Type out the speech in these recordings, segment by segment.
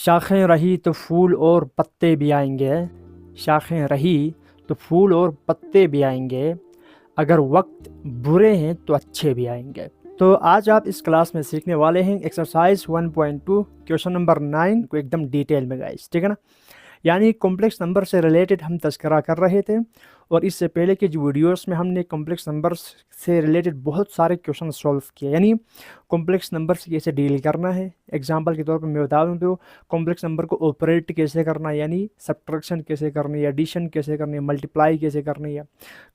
शाखें रही तो फूल और पत्ते भी आएंगे, शाखें रही तो फूल और पत्ते भी आएंगे, अगर वक्त बुरे हैं तो अच्छे भी आएंगे। तो आज आप इस क्लास में सीखने वाले हैं एक्सरसाइज 1.2 क्वेश्चन नंबर 9 को एकदम डिटेल में गाइस, ठीक है ना। यानी कॉम्प्लेक्स नंबर से रिलेटेड हम तज़किरा कर रहे थे और इससे पहले के जो वीडियोस में हमने कॉम्प्लेक्स नंबर्स से रिलेटेड बहुत सारे क्वेश्चन सॉल्व किए, यानी कॉम्प्लेक्स नंबर से कैसे डील करना है। एग्जांपल के तौर पर मैं बता दूं तो कॉम्प्लेक्स नंबर को ऑपरेट कैसे करना है, यानी सब्ट्रैक्शन कैसे करनी है, एडिशन कैसे करनी है, मल्टीप्लाई कैसे करनी है।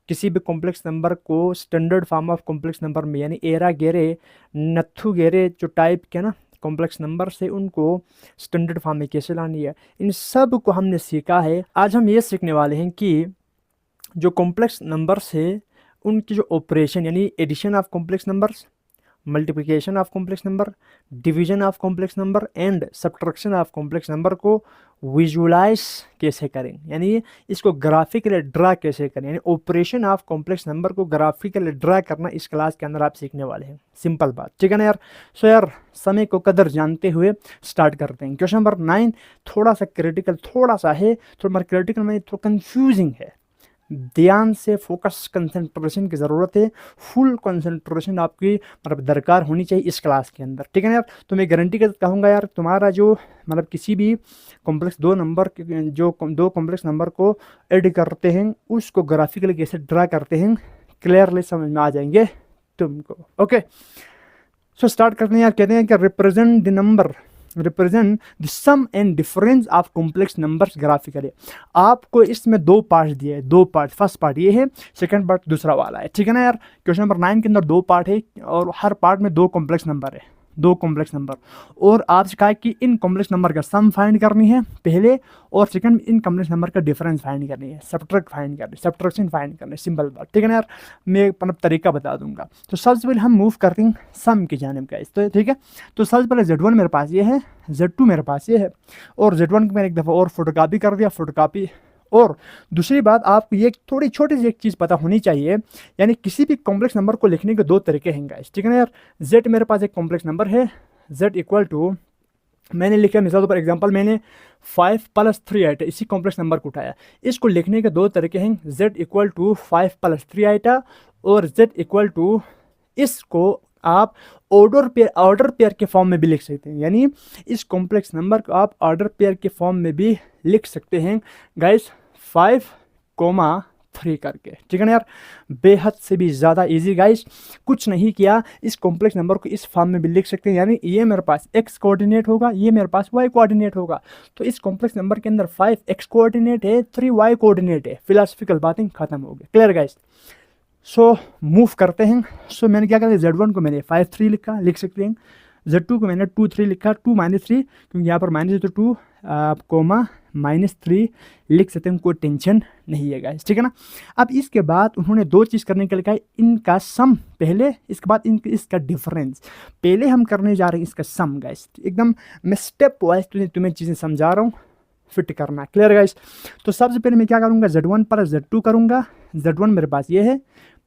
किसी भी कॉम्प्लेक्स नंबर को standard form of complex number में, यानी एरा गेरे नत्थु गेरे जो टाइप के ना कॉम्प्लेक्स नंबर से उनको स्टैंडर्ड फॉर्म में कैसे लानी है, इन सब को हमने सीखा है। आज हम ये सीखने वाले हैं कि जो कॉम्प्लेक्स नंबर्स है उनकी जो ऑपरेशन, यानी addition of complex numbers, multiplication of complex number, division of complex number and subtraction of complex number को विजुलाइज कैसे करें, यानी इसको ग्राफिकली ड्रा कैसे करें, यानी ऑपरेशन ऑफ कॉम्प्लेक्स नंबर को ग्राफिकली ड्रा करना इस क्लास के अंदर आप सीखने वाले हैं। सिंपल बात, ठीक है ना यार। सो यार समय को कदर जानते हुए स्टार्ट करते हैं। क्वेश्चन नंबर 9 थोड़ा सा क्रिटिकल, थोड़ा सा है, थोड़ा क्रिटिकल में थोड़ा कंफ्यूजिंग है। ध्यान से फोकस, कंसंट्रेशन की ज़रूरत है। फुल कंसंट्रेशन आपकी मतलब दरकार होनी चाहिए इस क्लास के अंदर, ठीक है ना यार। तो मैं गारंटी के साथ कहूँगा यार, तुम्हारा जो मतलब किसी भी कॉम्प्लेक्स दो कॉम्प्लेक्स नंबर को ऐड करते हैं उसको ग्राफिकली कैसे ड्रा करते हैं क्लियरली समझ में आ जाएंगे तुमको। ओके, सो स्टार्ट करते हैं यार। कहते हैं कि represent the sum and difference of complex numbers graphically. आपको इसमें दो पार्ट दिए हैं, दो पार्ट। फर्स्ट पार्ट ये है, सेकंड पार्ट दूसरा वाला है, ठीक है ना यार। क्वेश्चन नंबर 9 के अंदर दो पार्ट है और हर पार्ट में दो कॉम्प्लेक्स नंबर है, दो कॉम्प्लेक्स नंबर। और आपसे कहा कि इन कॉम्प्लेक्स नंबर का सम फाइंड करनी है पहले, और सेकंड इन कॉम्प्लेक्स नंबर का डिफरेंस फाइंड करनी है, सब्ट्रैक्शन फाइंड करनी है। सिंपल बात, ठीक है ना यार। मैं मतलब तरीका बता दूंगा। तो सबसे पहले हम मूव करते हैं सम की जानिब का, तो ठीक है। तो सबसे पहले Z1 मेरे पास ये है, Z2 मेरे पास ये है, और Z1 को मैंने एक दफ़ा और फोटोकॉपी कर दिया, फोटोकॉपी। और दूसरी बात, आपको ये थोड़ी छोटी सी एक चीज़ पता होनी चाहिए, यानी किसी भी कॉम्प्लेक्स नंबर को लिखने के दो तरीके हैं गाइस, ठीक है ना यार। Z मेरे पास एक कॉम्प्लेक्स नंबर है, Z इक्वल टू, मैंने लिखा मिसाल पर एग्जांपल मैंने 5 + 3 आइटा, इसी कॉम्प्लेक्स नंबर को उठाया। इसको लिखने के दो तरीके हैं, Z इक्वल टू 5 + 3 आइटा, और Z इक्वल टू, इसको आप ऑर्डर पेयर के फॉर्म में भी लिख सकते हैं, यानी इस कॉम्प्लेक्स नंबर को आप ऑर्डर पेयर के फॉर्म में भी लिख सकते हैं गाइस, 5,3 करके, ठीक है ना यार। बेहद से भी ज़्यादा इजी गाइस, कुछ नहीं किया, इस कॉम्प्लेक्स नंबर को इस फॉर्म में भी लिख सकते हैं, यानी ये मेरे पास x कोऑर्डिनेट होगा, ये मेरे पास y कोऑर्डिनेट होगा। तो इस कॉम्प्लेक्स नंबर के अंदर 5x कोऑर्डिनेट है, 3y कोऑर्डिनेट है। फिलोसफिकल बातें खत्म हो गई, क्लियर गाइस। सो मूव करते हैं। सो मैंने क्या कहा, Z1 को मैंने 5,3 लिखा, लिख सकते हैं। Z2 को मैंने 2,3 लिखा, 2 - 3, क्योंकि यहाँ पर माइनस है तो 2, -3 लिख सकते हैं, कोई टेंशन नहीं है गाइस, ठीक है ना। अब इसके बाद उन्होंने दो चीज़ करने के लिए कहा, इनका सम पहले, इसके बाद इसका डिफरेंस। पहले हम करने जा रहे हैं इसका सम गाइस, एकदम मैं स्टेप वाइज तुम्हें चीज़ें समझा रहा हूँ, फिट करना, क्लियर गाइस। तो सबसे पहले मैं क्या करूँगा, Z1 + Z2 करूँगा। Z1 मेरे पास ये है,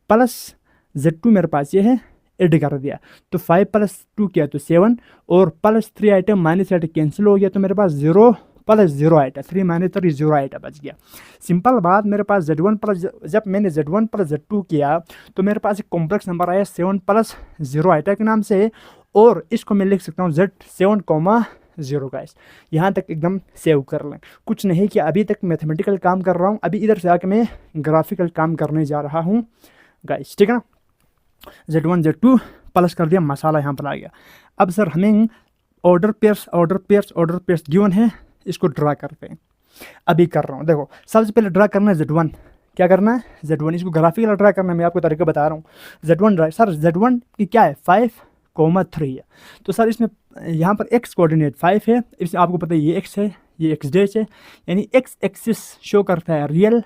प्लस Z2 मेरे पास ये है, ऐड कर दिया तो 5 + 2 किया तो 7, और +3 आइटम -8 कैंसिल हो गया, तो मेरे पास 0 + 0 आइटम, 3 - 3 0 आइटम बच गया। सिंपल बात, मेरे पास जब मैंने Z1 + Z2 किया तो मेरे पास एक कॉम्प्लेक्स नंबर आया 7 + 0 आइटम के नाम से, और इसको मैं लिख सकता हूँ Z7, 0 गाइस। यहाँ तक एकदम सेव कर लें, कुछ नहीं किया, अभी तक मैथमेटिकल काम कर रहा हूँ, अभी इधर से आके मैं ग्राफिकल काम करने जा रहा हूँ गाइस, ठीक है ना। Z1 Z2 प्लस कर दिया, मसाला यहाँ पर आ गया। अब सर हमें ऑर्डर पेयर्स गिवन है, इसको ड्रा करते हैं। अभी कर रहा हूँ, देखो सबसे पहले ड्रा करना है Z1। क्या करना है, Z1, इसको ग्राफिकल ड्रा करना है, मैं आपको तरीका बता रहा हूँ। Z1 ड्रा, सर Z1 की क्या है, 5,3 है। तो सर इसमें यहाँ पर x कोऑर्डिनेट 5 है, इसमें आपको पता है ये x है, ये x डेश है, यानी x एक्सिस शो करता है रियल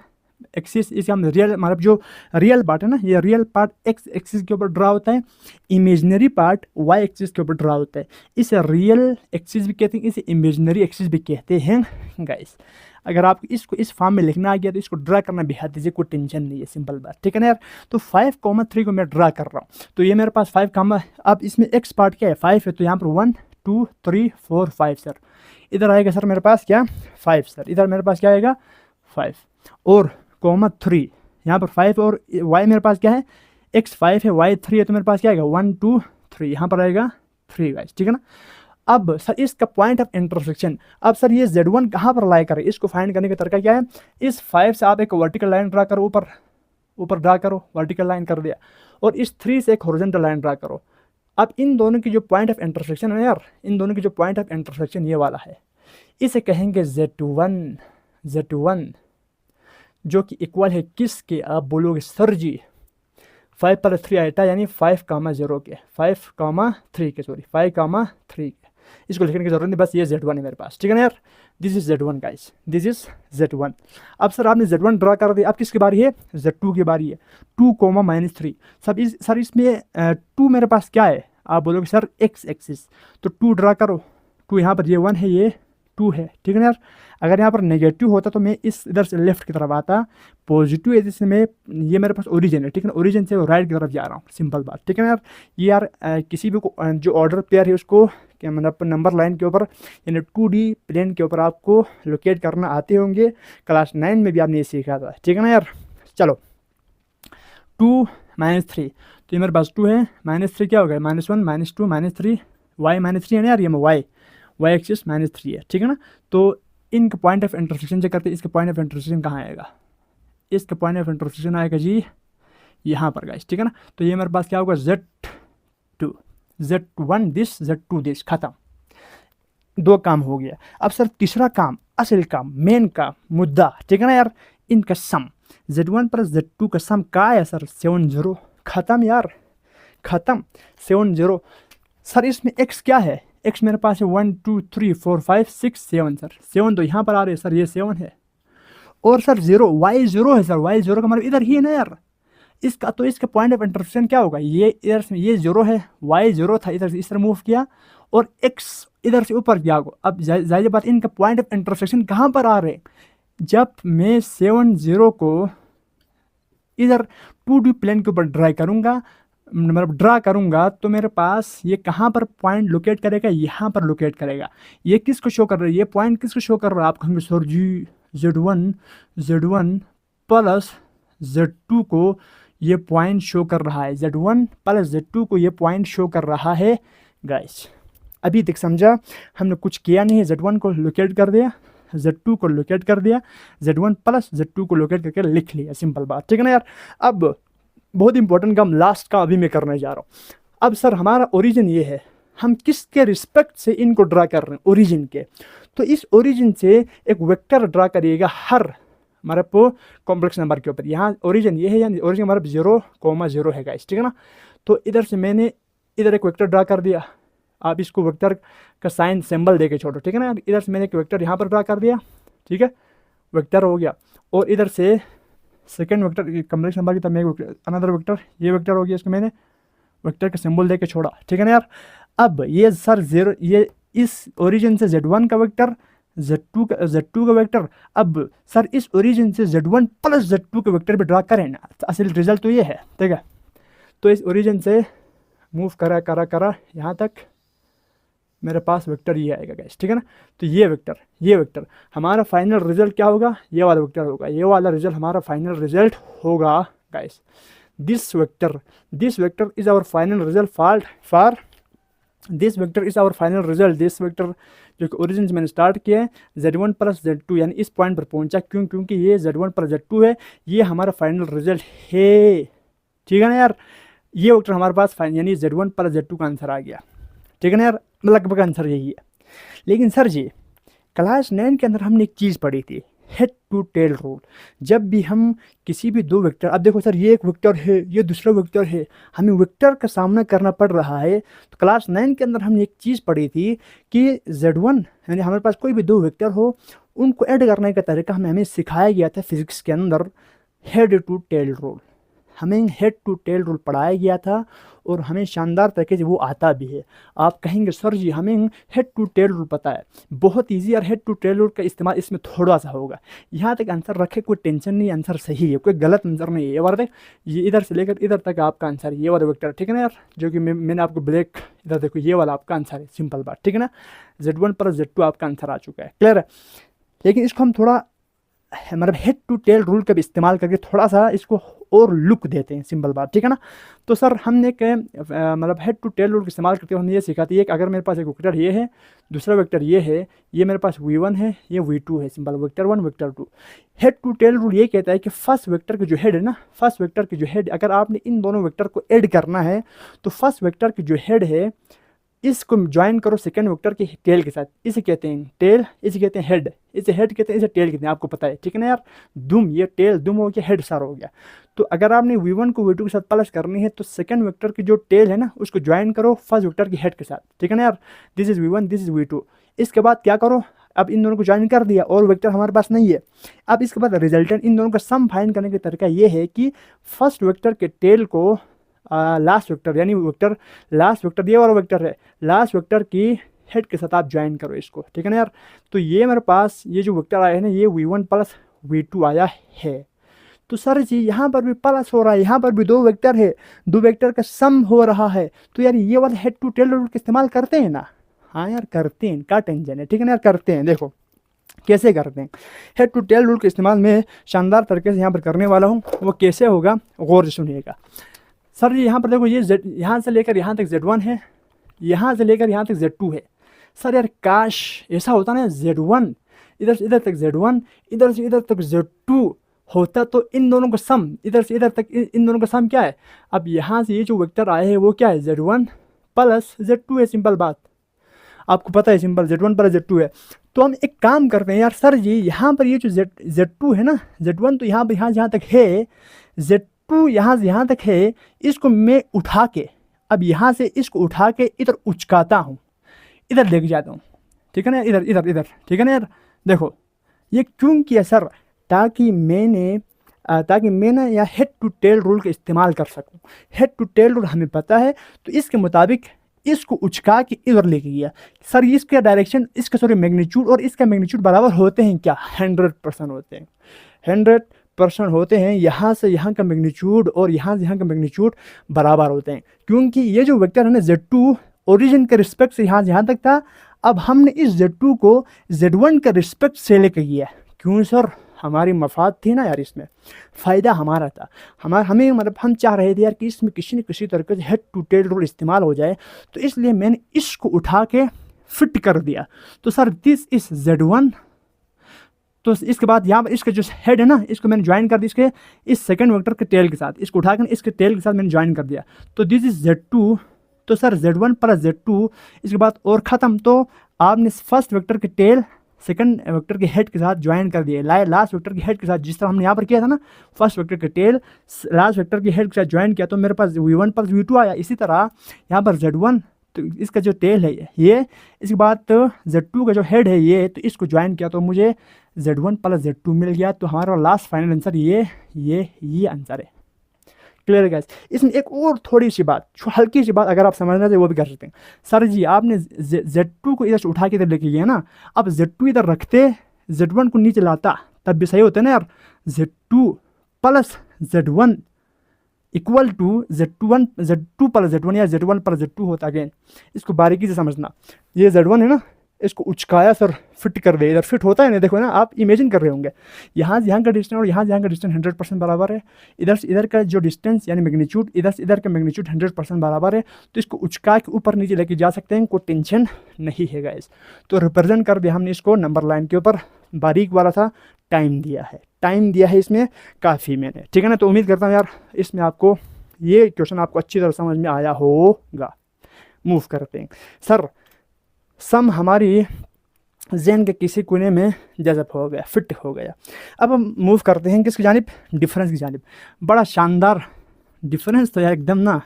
एक्सिस, इसे हम रियल मतलब जो रियल पार्ट है ना, ये रियल पार्ट x एक्सिस के ऊपर ड्रा होता है, इमेजिनरी पार्ट y एक्सिस के ऊपर ड्रा होता है। इसे रियल एक्सिस भी कहते हैं, इसे इमेजिनरी एक्सिस भी कहते हैं गाइस। अगर आप इसको इस फॉर्म में लिखना आ गया तो इसको ड्रा करना बेहद ईजी, कोई टेंशन नहीं है, सिंपल बात, ठीक है ना यार। तो 5,3 को मैं ड्रा कर रहा हूँ, तो ये मेरे पास 5, अब इसमें x पार्ट क्या है, 5 है, तो यहाँ पर 1 2 3 4 5 सर, इधर आएगा सर मेरे पास क्या 5 सर, इधर मेरे पास क्या आएगा 5 और कॉमा 3, यहाँ पर 5 और y मेरे पास क्या है x 5 है y 3 है, तो मेरे पास क्या आएगा 1 2 3, यहाँ पर आएगा 3 गाइस, ठीक है ना। अब सर इसका पॉइंट ऑफ इंटरसेक्शन, अब सर ये Z1 कहाँ पर लाई करे, इसको फाइंड करने का तरीका क्या है, इस 5 से आप एक वर्टिकल लाइन ड्रा करो, ऊपर ड्रा करो, वर्टिकल लाइन कर दिया, और इस 3 से एक हॉरिजॉन्टल लाइन ड्रा करो। अब इन दोनों की जो पॉइंट ऑफ इंटरसेक्शन है यार, इन दोनों की जो पॉइंट ऑफ इंटरसेक्शन ये वाला है, इसे कहेंगे Z1 जो कि इक्वल है किसके, आप बोलोगे सर जी 5 + 3 आएगा, यानी 5,0 के 5,3 के सॉरी 5,3 के, इसको लिखने की जरूरत नहीं, बस ये Z1 है मेरे पास, ठीक है ना यार। This is Z1 guys, this is Z1। अब सर आपने Z1 ड्रा कर दिया, अब किसकी बारी है, Z2 की बारी है, 2, -3। सर इसमें 2 मेरे पास क्या है, आप बोलोगे सर x एक्सिस, तो 2 ड्रा करो, 2 यहाँ पर ये 1 है, ये 2 है, ठीक है ना यार। अगर यहाँ पर नेगेटिव होता तो मैं इस इधर से लेफ्ट की तरफ आता, पॉजिटिव है जिसमें ये मेरे पास ओरिजिन है, ठीक है ना, ओरिजिन से राइट की तरफ जा रहा हूँ, सिंपल बात, ठीक है ना यार। ये यार किसी भी जो ऑर्डर पेयर है उसको क्या मतलब नंबर लाइन के ऊपर यानी 2D प्लेन के ऊपर आपको लोकेट करना आते होंगे, क्लास 9 में भी आपने ये सीखा था, ठीक है ना यार। चलो 2 -3, तो ये मेरे पास 2 है, -3 क्या हो गया -1 -2 -3 y -3 है ना यार, ये y एक्सिस -3 है, ठीक है ना। तो इनका पॉइंट ऑफ इंटरसेक्शन चेक करते हैं, इसका पॉइंट ऑफ इंटरसेक्शन कहाँ आएगा, इसका पॉइंट ऑफ इंटरसेक्शन आएगा जी यहाँ पर गाइस, ठीक है ना। तो ये मेरे पास क्या होगा Z1 दिस Z2 दिस, खत्म, 2 काम हो गया। अब सर तीसरा काम, असल काम, मेन काम, मुद्दा, ठीक है ना यार, इनका सम Z1 + Z2 का सम क्या है सर 70, खत्म यार, खत्म 70। सर इसमें x क्या है, x मेरे पास है 1 2 3 4 5 6 7 सर, 7 तो यहाँ पर आ रहे हैं सर, ये 7 है, और सर 0 y 0 है सर, y 0 का मतलब इधर ही है ना यार, इसका तो इसका पॉइंट ऑफ इंटरसेक्शन क्या होगा, ये इधर से ये 0 है, y 0 था, इधर से इस तरह मूव किया, और x इधर से ऊपर गया। अब जाहिर बात इनका पॉइंट ऑफ इंटरसेक्शन कहाँ पर आ रहे हैं, जब मैं 7 0 को इधर 2D प्लेन के ऊपर ड्रा करूंगा तो मेरे पास ये कहाँ पर पॉइंट लोकेट करेगा, यहाँ पर लोकेट करेगा। ये किसको शो कर रहा है, ये पॉइंट किसको शो कर रहा है, आप कहेंगे सर जी Z1 + Z2 को ये पॉइंट शो कर रहा है, Z1 + Z2 को ये पॉइंट शो कर रहा है गाइस। अभी तक समझा, हमने कुछ किया नहीं है, Z1 को लोकेट कर दिया, Z2 को लोकेट कर दिया, Z1 + Z2 को लोकेट करके लिख लिया, सिंपल बात, ठीक है ना यार। अब बहुत इंपॉर्टेंट काम, लास्ट का अभी मैं करने जा रहा हूँ। अब सर हमारा ओरिजिन ये है, हम किसके रिस्पेक्ट से इनको ड्रा कर रहे हैं, ओरिजिन के, तो इस ओरिजिन से एक वेक्टर ड्रा करिएगा हर हमारे को कॉम्प्लेक्स नंबर के ऊपर। यहाँ ओरिजिन ये है, यानी ओरिजिन हमारा 0,0 है गाइस, ठीक है ना। तो इधर से मैंने इधर एक वेक्टर ड्रा कर दिया, आप इसको वेक्टर का साइन सिंबल दे के छोड़ो, ठीक है ना। इधर से मैंने एक वेक्टर यहाँ पर ड्रा कर दिया, ठीक है, वेक्टर हो गया, और इधर से सेकेंड वेक्टर कॉम्प्लेक्स नंबर की तरफ मैं अनदर वेक्टर, ये वेक्टर हो गया, इसको मैंने वेक्टर का सिंबल दे के छोड़ा, ठीक है ना यार। अब ये सर 0, ये इस ओरिजिन से Z1 का वेक्टर, Z2 का वेक्टर, अब सर इस ओरिजिन से Z1 + Z2 के वेक्टर पे ड्रा करें ना, तो असल रिजल्ट तो ये है, ठीक है। तो इस ओरिजिन से मूव करा यहाँ तक मेरे पास वेक्टर ये आएगा गाइस, ठीक है ना। तो ये वेक्टर हमारा फाइनल रिजल्ट क्या होगा, ये वाला वेक्टर होगा, ये वाला रिजल्ट हमारा फाइनल रिजल्ट होगा guys. This vector is our final result for this vector is our final result. This vector जो कि ओरिजिन से मैंने स्टार्ट किया है, Z1 + Z2 यानी इस पॉइंट पर पहुंचा, क्योंकि ये Z1 + Z2 है, ये हमारा फाइनल रिजल्ट है, ठीक है ना यार। ये वेक्टर हमारे पास यानी Z1 + Z2 का आंसर आ गया, ठीक है ना यार, लगभग आंसर यही है। लेकिन सर जी क्लास 9 के अंदर हमने एक चीज़ पढ़ी थी, हेड टू टेल रूल। जब भी हम किसी भी 2 वेक्टर, अब देखो सर ये एक वेक्टर है, ये दूसरा वेक्टर है, हमें वेक्टर का सामना करना पड़ रहा है, तो क्लास 9 के अंदर हमने एक चीज़ पढ़ी थी कि Z1 यानी हमारे पास कोई भी 2 वेक्टर हो, उनको ऐड करने का तरीका हमें सिखाया गया था फिजिक्स के अंदर, हेड टू टेल रूल। हमें हेड टू टेल रूल पढ़ाया गया था और हमें शानदार तरीके से वो आता भी है। आप कहेंगे सर जी हमें हेड टू टेल रूल पता है, बहुत ईजी, और हेड टू टेल रूल का इस्तेमाल इसमें थोड़ा सा होगा। यहाँ तक आंसर रखे, कोई टेंशन नहीं, आंसर सही है, कोई गलत आंसर नहीं है। ये वाला देख, ये इधर से लेकर इधर तक आपका आंसर, ये वाला वेक्टर, ठीक है ना यार, जो कि मैंने आपको ब्लैक, इधर देखो ये वाला आपका आंसर है, सिंपल बात, ठीक है ना। Z1 + Z2 आपका आंसर आ चुका है, क्लियर है। लेकिन इसको हम थोड़ा मतलब हेड टू टेल रूल का भी इस्तेमाल करके थोड़ा सा इसको और लुक देते हैं, सिंपल बात, ठीक है ना। तो सर हमने मतलब हेड टू टेल रूल का इस्तेमाल करते हुए हमने ये सीखा था कि अगर मेरे पास एक वेक्टर ये है, दूसरा वेक्टर ये है, ये मेरे पास V1 है, ये V2 है, simple, vector 1 vector 2। Head to tail rule ये कहता है कि फर्स्ट वेक्टर की जो हेड है ना, फर्स्ट वेक्टर की जो हेड, अगर आपने इन दोनों वेक्टर को ऐड करना है तो फर्स्ट वेक्टर की जो हेड है इसको ज्वाइन करो सेकंड वेक्टर के टेल के साथ, इसे कहते हैं टेल, इसे कहते हैं हेड, इसे हेड कहते हैं, इसे टेल कहते हैं, आपको पता है, ठीक है ना यार। दुम, ये टेल दुम हो गया, हेड सार हो गया। तो अगर आपने V1 को V2 के साथ प्लस करनी है तो सेकंड वेक्टर की जो टेल है ना उसको ज्वाइन करो फर्स्ट वेक्टर की हेड के साथ, ठीक है ना यार। This is V1, this is V2। इसके बाद क्या करो, अब इन दोनों को ज्वाइन कर दिया और वेक्टर हमारे पास नहीं है। अब इसके बाद रिजल्टेंट इन दोनों का सम फाइंड करने का तरीका ये है कि फर्स्ट वेक्टर के टेल को लास्ट वेक्टर, यानी वेक्टर लास्ट वेक्टर, ये वाला वेक्टर है, लास्ट वेक्टर की हेड के साथ आप ज्वाइन करो इसको, ठीक है ना यार। तो ये मेरे पास ये जो वेक्टर आया है ना, ये V1 + V2 आया है। तो सर जी यहाँ पर भी प्लस हो रहा है, यहाँ पर भी दो वेक्टर है, दो वेक्टर का सम हो रहा है, तो यार ये वाला हेड टू टेल रूल का इस्तेमाल करते हैं ना। हाँ यार करते हैं, क्या टेंशन है, ठीक है ना यार, करते हैं। देखो कैसे करते हैं हेड टू टेल रूल के इस्तेमाल में शानदार तरीके से यहाँ पर करने वाला हूँ। वो कैसे होगा गौर से सुनिएगा। सर जी यहाँ पर देखो, ये यहाँ से लेकर यहाँ तक Z1 है, यहाँ से लेकर यहाँ तक Z2 है। सर यार काश ऐसा होता ना, Z1 इधर से इधर तक Z1, इधर से इधर तक Z2 होता, तो इन दोनों का सम, इधर से इधर तक इन दोनों का सम क्या है। अब यहाँ से ये जो वेक्टर आए हैं वो क्या है, Z1 + Z2 है, सिंपल बात, आपको पता है, सिंपल Z1 + Z2 है। तो हम एक काम करते हैं यार, सर जी यहाँ पर ये जो Z2 है ना, Z1 तो यहाँ पर यहाँ जहाँ तक है, Z2 यहाँ से यहाँ तक है, इसको मैं उठा के, अब यहाँ से इसको उठा के इधर उचकाता हूँ, इधर लेके जाता हूँ, ठीक है ना, इधर इधर इधर, ठीक है ना यार। देखो ये क्यों किया सर, ताकि मैं ना या हेड टू टेल रूल का इस्तेमाल कर सकूं। हेड टू टेल रूल हमें पता है, तो इसके मुताबिक इसको उचका के इधर लेके गया। सर इसका डायरेक्शन, इसका सॉरी मैग्नीट्यूड और इसका मैग्नीट्यूड बराबर होते हैं क्या, 100% होते हैं, 100% होते हैं। यहाँ से यहाँ का मैग्नीट्यूड और यहाँ से यहाँ का मैग्नीट्यूड बराबर होते हैं, क्योंकि ये जो वेक्टर है ना Z2 ओरिजिन के रिस्पेक्ट से यहाँ तक था, अब हमने इस Z2 को Z1 के रिस्पेक्ट से लेके गया। क्यों सर, हमारी मफाद थी ना यार, इसमें फ़ायदा हमारा था, हमें मतलब हम चाह रहे थे यार कि इसमें किसी न किसी तरीके से हेड टू टेल रूल इस्तेमाल हो जाए, तो इसलिए मैंने इसको उठा के फिट कर दिया। तो सर दिस इज Z1, तो इसके बाद यहाँ पर इसका जो हेड है ना, इसको मैंने ज्वाइन कर दिया इसके इस सेकंड वेक्टर के टेल के साथ, इसको उठा कर इसके टेल के साथ मैंने ज्वाइन कर दिया, तो दिस इज Z2। तो सर Z1 + Z2, इसके बाद और ख़त्म। तो आपने फर्स्ट वेक्टर के टेल सेकंड वेक्टर के हेड के साथ ज्वाइन कर दिए, लास्ट वेक्टर के हेड के साथ, जिस तरह हमने यहाँ पर किया था ना, फर्स्ट वेक्टर के टेल लास्ट वेक्टर के हेड के साथ ज्वाइन किया, तो मेरे पास V1 + V2 आया। इसी तरह यहाँ पर Z1, तो इसका जो टेल है ये, इसके बाद तो Z2 का जो हेड है ये, तो इसको ज्वाइन किया तो मुझे Z1 + Z2 मिल गया। तो हमारा लास्ट फाइनल आंसर ये आंसर है। क्लियर है गाइस। इसमें एक और थोड़ी सी बात, हल्की सी बात अगर आप समझना चाहिए वो भी कर सकते हैं। सर जी आपने Z2 को इधर से उठा के इधर लेके गया ना, अब Z2 इधर रखते, Z1 को नीचे लाता, तब भी सही होता है ना यार। Z2 + Z1 = Z2 + Z1 या Z1 + Z2 होता। अगेन इसको बारीकी से समझना, ये Z1 है ना, इसको उचकाया सर, फिट कर दे, इधर फिट होता है ना, देखो ना, आप इमेजिन कर रहे होंगे, यहाँ से यहाँ का डिस्टेंस और यहाँ से यहाँ का डिस्टेंस 100% बराबर है, इधर से इधर का जो डिस्टेंस यानी मैग्नीट्यूड, इधर से इधर का मैग्नीट्यूड 100% बराबर है, तो इसको उचका के ऊपर नीचे लेके जा सकते हैं, कोई टेंशन नहीं है गाइस। तो रिप्रेजेंट कर दिया हमने इसको नंबर लाइन के ऊपर, बारीक वाला था, टाइम दिया है इसमें काफ़ी मैंने, ठीक है ना। तो उम्मीद करता हूँ यार इसमें आपको ये क्वेश्चन आपको अच्छी तरह समझ में आया होगा। मूव करते हैं सर, सम हमारी ज़हन के किसी कोने में जज़ब हो गया, फिट हो गया। अब हम मूव करते हैं किसकी जानिब, डिफरेंस की जानिब। बड़ा शानदार डिफरेंस तो यार एकदम ना,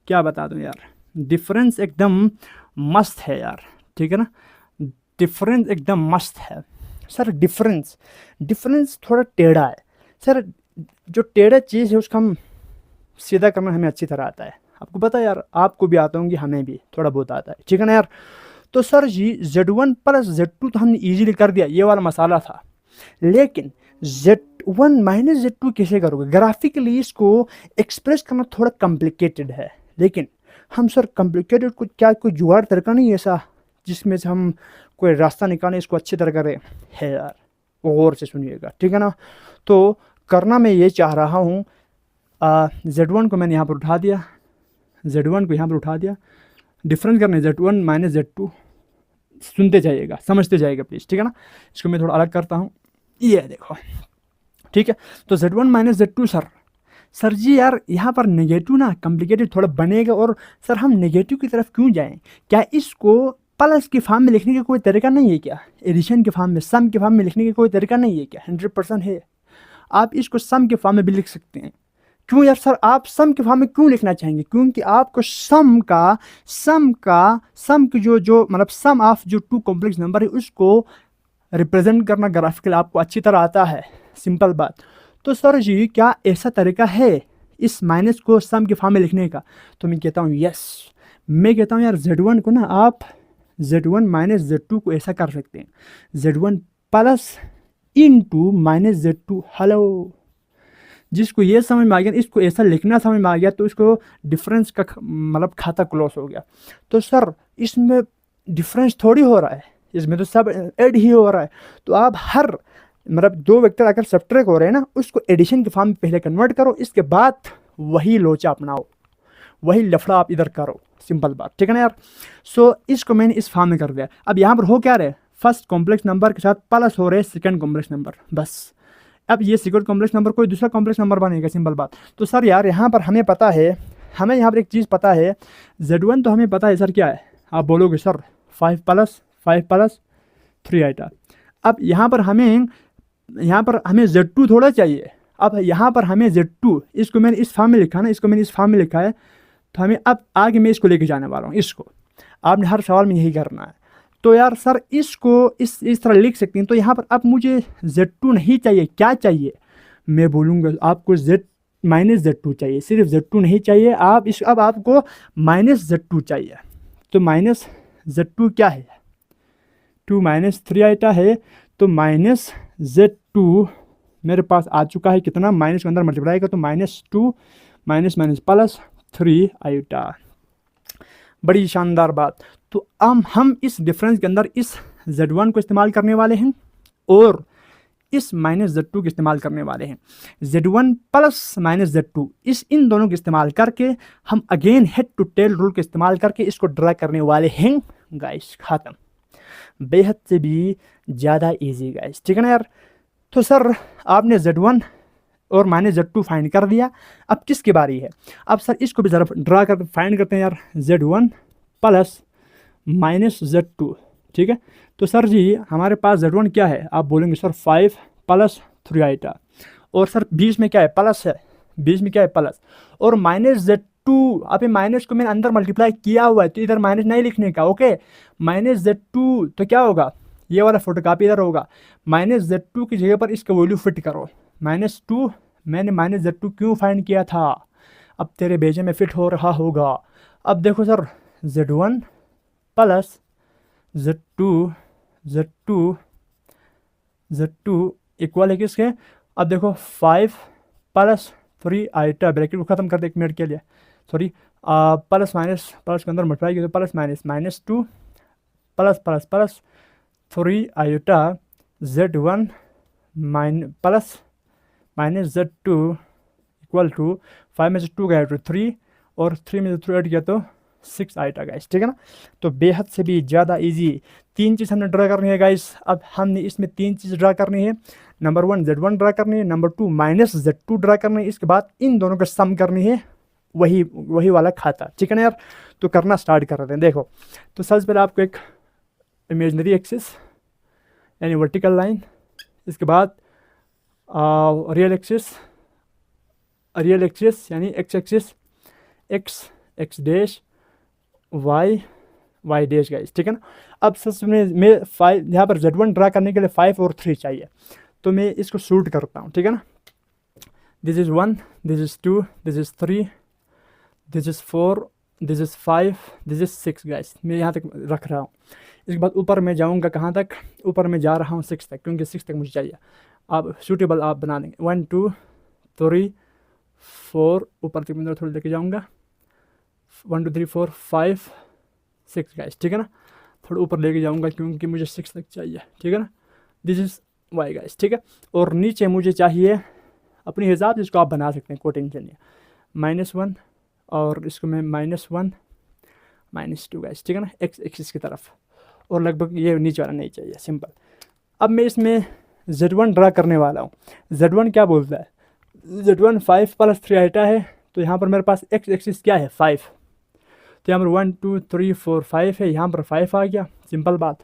क्या बता दूं यार, डिफरेंस एकदम मस्त है यार, ठीक है ना, डिफरेंस एकदम मस्त है। सर डिफरेंस थोड़ा टेढ़ा है सर, जो टेढ़ा चीज़ है उसका हम सीधा करना हमें अच्छी तरह आता है। आपको पता है यार, आपको भी आता होंगे, हमें भी थोड़ा बहुत आता है, ठीक है ना यार। तो सर जी Z1 प्लस Z2 तो हमने ईजिली कर दिया, ये वाला मसाला था। लेकिन Z1 माइनस Z2 कैसे करोगे? ग्राफिकली इसको एक्सप्रेस करना थोड़ा कॉम्प्लिकेटेड है, लेकिन हम सर कॉम्प्लिकेटेड को क्या कोई जुगाड़ तरीका नहीं है ऐसा जिसमें से हम कोई रास्ता निकालें, इसको अच्छी तरह करें? है यार, गौर से सुनिएगा, ठीक है ना। तो करना मैं ये चाह रहा हूँ, Z1 को मैंने यहाँ पर उठा दिया, Z1 को यहाँ पर उठा दिया, डिफरेंस करने Z1 माइनस Z2, सुनते जाइएगा, समझते जाइएगा प्लीज़, ठीक है ना। इसको मैं थोड़ा अलग करता हूँ, ये देखो, ठीक है। तो Z1 माइनस Z2 सर जी यार यहाँ पर नेगेटिव ना कॉम्प्लिकेटेड थोड़ा बनेगा, और सर हम नेगेटिव की तरफ क्यों जाएं? क्या इसको प्लस के फॉर्म में लिखने का कोई तरीका नहीं है क्या? एडिशन के फॉर्म में, सम के फॉर्म में लिखने का कोई तरीका नहीं है क्या? 100% है। आप इसको सम के फॉर्म में भी लिख सकते हैं। क्यों यार सर, आप सम के फॉर्म में क्यों लिखना चाहेंगे? क्योंकि आपको सम की जो मतलब सम ऑफ जो टू कॉम्प्लेक्स नंबर है उसको रिप्रेजेंट करना ग्राफिकल आपको अच्छी तरह आता है, सिंपल बात। तो सर जी क्या ऐसा तरीका है इस माइनस को सम के फॉर्म में लिखने का? तो मैं कहता हूँ यस, मैं कहता हूँ यार Z1 को ना आप Z1 माइनस Z2 को ऐसा कर सकते हैं, Z1 plus into minus Z2। Hello, जिसको ये समझ में आ गया, इसको ऐसा लिखना समझ में आ गया, तो इसको डिफरेंस का मतलब खाता क्लोज हो गया। तो सर इसमें डिफरेंस थोड़ी हो रहा है, इसमें तो सब ऐड ही हो रहा है। तो आप हर मतलब दो वेक्टर अगर सब्ट्रैक्ट हो रहे हैं ना, उसको एडिशन के फॉर्म में पहले कन्वर्ट करो, इसके बाद वही लोचा अपनाओ, वही लफड़ा आप इधर करो, सिंपल बात, ठीक है ना यार। सो इसको मैंने इस फॉर्म में कर दिया। अब यहाँ पर हो क्या रहे, फर्स्ट कॉम्प्लेक्स नंबर के साथ प्लस हो रहे सेकंड कॉम्प्लेक्स नंबर, बस। अब ये सेकंड कॉम्प्लेक्स नंबर कोई दूसरा कॉम्प्लेक्स नंबर बनेगा, सिंपल बात। तो सर यार यहाँ पर हमें पता है, हमें यहाँ पर एक चीज़ पता है, Z1 तो हमें पता है सर क्या है, आप बोलोगे सर 5 प्लस 3 आइटा। अब यहाँ पर हमें Z2 थोड़ा चाहिए। अब यहाँ पर हमें Z2, इसको मैंने इस फॉर्म में लिखा ना, इसको मैंने इस फॉर्म में लिखा है, तो हमें अब आगे मैं इसको लेके जाने वाला हूँ। इसको आपने हर सवाल में यही करना है। तो यार सर इसको इस तरह लिख सकते हैं। तो यहाँ पर अब मुझे Z2 नहीं चाहिए, क्या चाहिए? मैं बोलूँगा आपको माइनस Z2 चाहिए, सिर्फ Z2 नहीं चाहिए, अब आपको माइनस Z2 चाहिए। तो माइनस Z2 क्या है? 2 माइनस 3 आइटा है, तो माइनस Z2 मेरे पास आ चुका है। कितना? माइनस के अंदर मल्टीप्लाई का, तो -2 माइनस माइनस प्लस 3 आइटा। बड़ी शानदार बात। तो हम इस डिफरेंस के अंदर इस Z1 को इस्तेमाल करने वाले हैं और इस माइनस Z2 को इस्तेमाल करने वाले हैं। Z1 प्लस माइनस Z2, इन दोनों को इस्तेमाल करके हम again head to tail rule का इस्तेमाल करके इसको ड्रा करने वाले हैं गाइस। खत्म, बेहद से भी ज़्यादा इजी गाइस, ठीक है ना यार। तो सर आपने Z1 और माइनस Z2 फाइंड कर दिया, अब किसकी बारी है? अब सर इसको भी ज़रा ड्रा कर फाइंड करते हैं यार, Z1 प्लस माइनस Z2, ठीक है। तो सर जी हमारे पास Z1 क्या है? आप बोलेंगे सर 5 प्लस 3 आइटा, और सर बीच में क्या है? प्लस है, बीच में क्या है? प्लस। और माइनस Z2, आप ये माइनस को मैंने अंदर मल्टीप्लाई किया हुआ है, तो इधर माइनस नहीं लिखने का, ओके। माइनस Z2 तो क्या होगा? ये वाला फोटोकॉपी इधर होगा, माइनस Z2 की जगह पर इसका वैल्यू फिट करो, -2। मैंने माइनस Z2 क्यों फाइंड किया था? अब तेरे भेजे में फिट हो रहा होगा। अब देखो sir Z1 plus Z2 equal है किसके? अब देखो 5 प्लस 3 आइटा, ब्रैकेट को ख़त्म कर दे 1 मिनट के लिए, सॉरी, प्लस माइनस प्लस के अंदर मल्टीप्लाई किया, तो plus minus -2 plus plus plus 3 iota Z1 plus minus Z2 equal to 5 में से 2 गया तो 3, और 3 में से 3 ऐड किया तो 6 आइटा गाइस, ठीक है ना। तो बेहद से भी ज़्यादा इजी 3 चीज़ हमने ड्रा करनी है गाइस। अब हमने इसमें 3 चीज़ ड्रा करनी है। नंबर 1 Z1 ड्रा करनी है, नंबर 2 माइनस Z2 ड्रा करनी है, इसके बाद इन दोनों का सम करनी है, वही वाला खाता, ठीक है ना यार। तो करना स्टार्ट कर रहे हैं। देखो, तो सबसे पहले आपको एक इमेजनरी एक्सिस यानी वर्टिकल लाइन, इसके बाद रियल एक्सिस यानी X axis, X dash, Y dash guys, ठीक है ना। अब सबसे मैं 5 यहाँ पर Z1 ड्रा करने के लिए 5 और 3 चाहिए, तो मैं इसको शूट करता हूँ, ठीक है ना। This is 1, this is 2, this is 3, this is 4, this is 5, this is 6 guys. मैं यहाँ तक रख रहा हूँ। इसके बाद ऊपर मैं जाऊँगा कहाँ तक? ऊपर मैं जा रहा हूँ 6 तक, क्योंकि 6 तक मुझे चाहिए। आप सूटेबल आप बना देंगे। 1 2 3 4, ऊपर तक मैं थोड़ी लेके जाऊँगा। 1 2 3 4 5 6 गाइस, ठीक है ना। थोड़ा ऊपर लेके जाऊँगा क्योंकि मुझे 6 तक चाहिए, ठीक है ना। दिस इज़ वाई गाइस, ठीक है। और नीचे मुझे चाहिए अपने हिसाब से, इसको आप बना सकते हैं, कोई टेंशन नहीं है। -1 और इसको मैं -1 -2 गाइस, ठीक है ना, एक्स एक्सिस की तरफ। और लगभग ये नीचे वाला नहीं चाहिए, सिंपल। अब मैं इसमें Z1 ड्रा करने वाला हूँ। Z1 क्या बोलता है? Z1 5 + 3 आइटा है, तो यहाँ पर मेरे पास एक्स एक्सिस क्या है? 5। तो यहाँ पर 1 2 3 4 5 है, यहाँ पर 5 आ गया, सिंपल बात।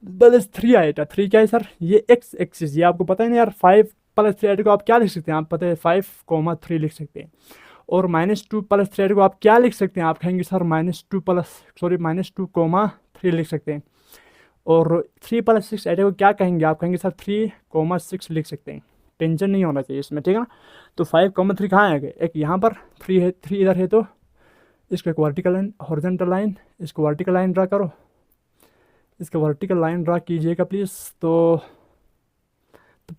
+3 आइटा, 3 क्या है सर? ये एक्स एक्सिस। ये आपको पता है ना यार, 5 + 3 आइटा को आप क्या लिख सकते हैं? आप पता है 5, 3 लिख सकते हैं। और -2 + 3 को आप क्या लिख सकते हैं? आप कहेंगे सर -2, लिख सकते हैं। और 3 + 6 ऐटे को क्या कहेंगे? आप कहेंगे सर 3, 6 लिख सकते हैं। टेंशन नहीं होना चाहिए इसमें, ठीक है ना। तो 5, 3 कहाँ आ गए? एक यहाँ पर 3 है, 3 इधर है, तो इसको एक वर्टिकल लाइन, हॉरिजॉन्टल लाइन, इसको वर्टिकल लाइन ड्रा करो। इसका वर्टिकल लाइन ड्रा कीजिएगा प्लीज़। तो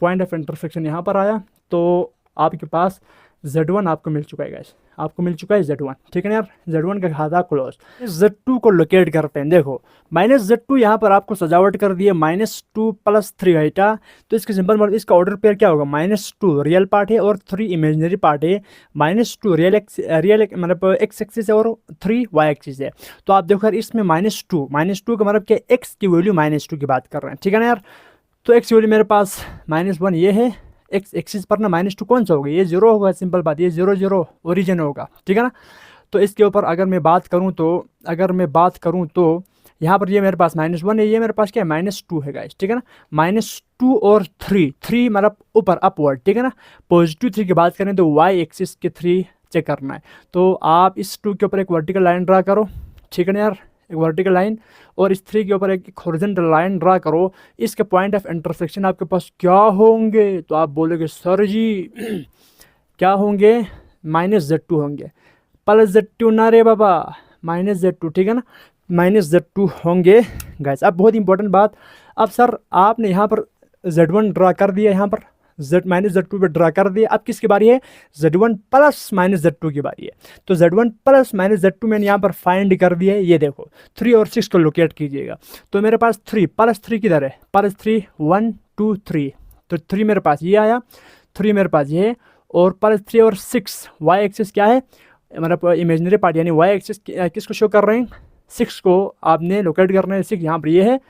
पॉइंट ऑफ इंटरसेक्शन यहाँ पर आया, तो आपके पास Z1 आपको मिल चुका है गाइस, आपको मिल चुका है Z1, ठीक है ना यार। Z1 का खाता क्लोज। Z2 को लोकेट करते हैं। देखो -Z2 यहाँ पर आपको सजावट कर दिए, -2 + 3 आइटा। तो इसके सिंपल मतलब इसका ऑर्डर पेयर क्या होगा? -2 रियल पार्ट है और 3 इमेजिनरी पार्ट है। -2 रियल मतलब एक्स एक्सिस है और 3 वाई एक्सिस है। तो आप देखो यार, इसमें -2 का मतलब क्या? एक्स की वैल्यू -2 की बात कर रहे हैं, ठीक है ना यार। तो एक्स वैल्यू मेरे पास -1 ये है। एक्स एक्सिस पर ना -2 कौन सा होगा? ये 0 होगा, सिंपल बात। ये 0 0 ओरिजिन होगा, ठीक है ना। तो इसके ऊपर अगर मैं बात करूँ तो यहाँ पर ये मेरे पास -1 है, ये मेरे पास क्या है? -2 है गाइस, ठीक है ना। -2 और 3 मतलब ऊपर अपवर्ड, ठीक है ना। पॉजिटिव 3 की बात करें तो वाई एक्सिस के 3 चेक करना है। तो आप इस 2 के ऊपर एक वर्टिकल लाइन ड्रा करो, ठीक है ना यार, एक वर्टिकल लाइन। और इस 3 के ऊपर एक हॉरिजॉन्टल लाइन ड्रा करो। इसके पॉइंट ऑफ इंटरसेक्शन आपके पास क्या होंगे? तो आप बोलोगे सर जी क्या होंगे? -Z2 होंगे, +Z2 ना रे बाबा, -Z2, ठीक है ना, -Z2 होंगे गाइस। अब बहुत इंपॉर्टेंट बात, अब सर आपने यहाँ पर Z1 ड्रा कर दिया, यहाँ पर -Z2 पे ड्रा कर दिया। अब किसकी बारी है? Z1 + -Z2 की बारी है। तो Z1 + -Z2 मैंने यहाँ पर फाइंड कर दिया है। ये देखो 3 और 6 को लोकेट कीजिएगा। तो मेरे पास 3 +3 किधर है? +3 1 2 3, तो 3 मेरे पास ये आया, 3 मेरे पास ये है। और +3 और 6 वाई एक्सिस क्या है? मतलब इमेजिनरी पार्ट, यानी वाई एक्सिस किसको शो कर रहे हैं? 6 को आपने लोकेट करना है। 6 यहाँ पर ये है,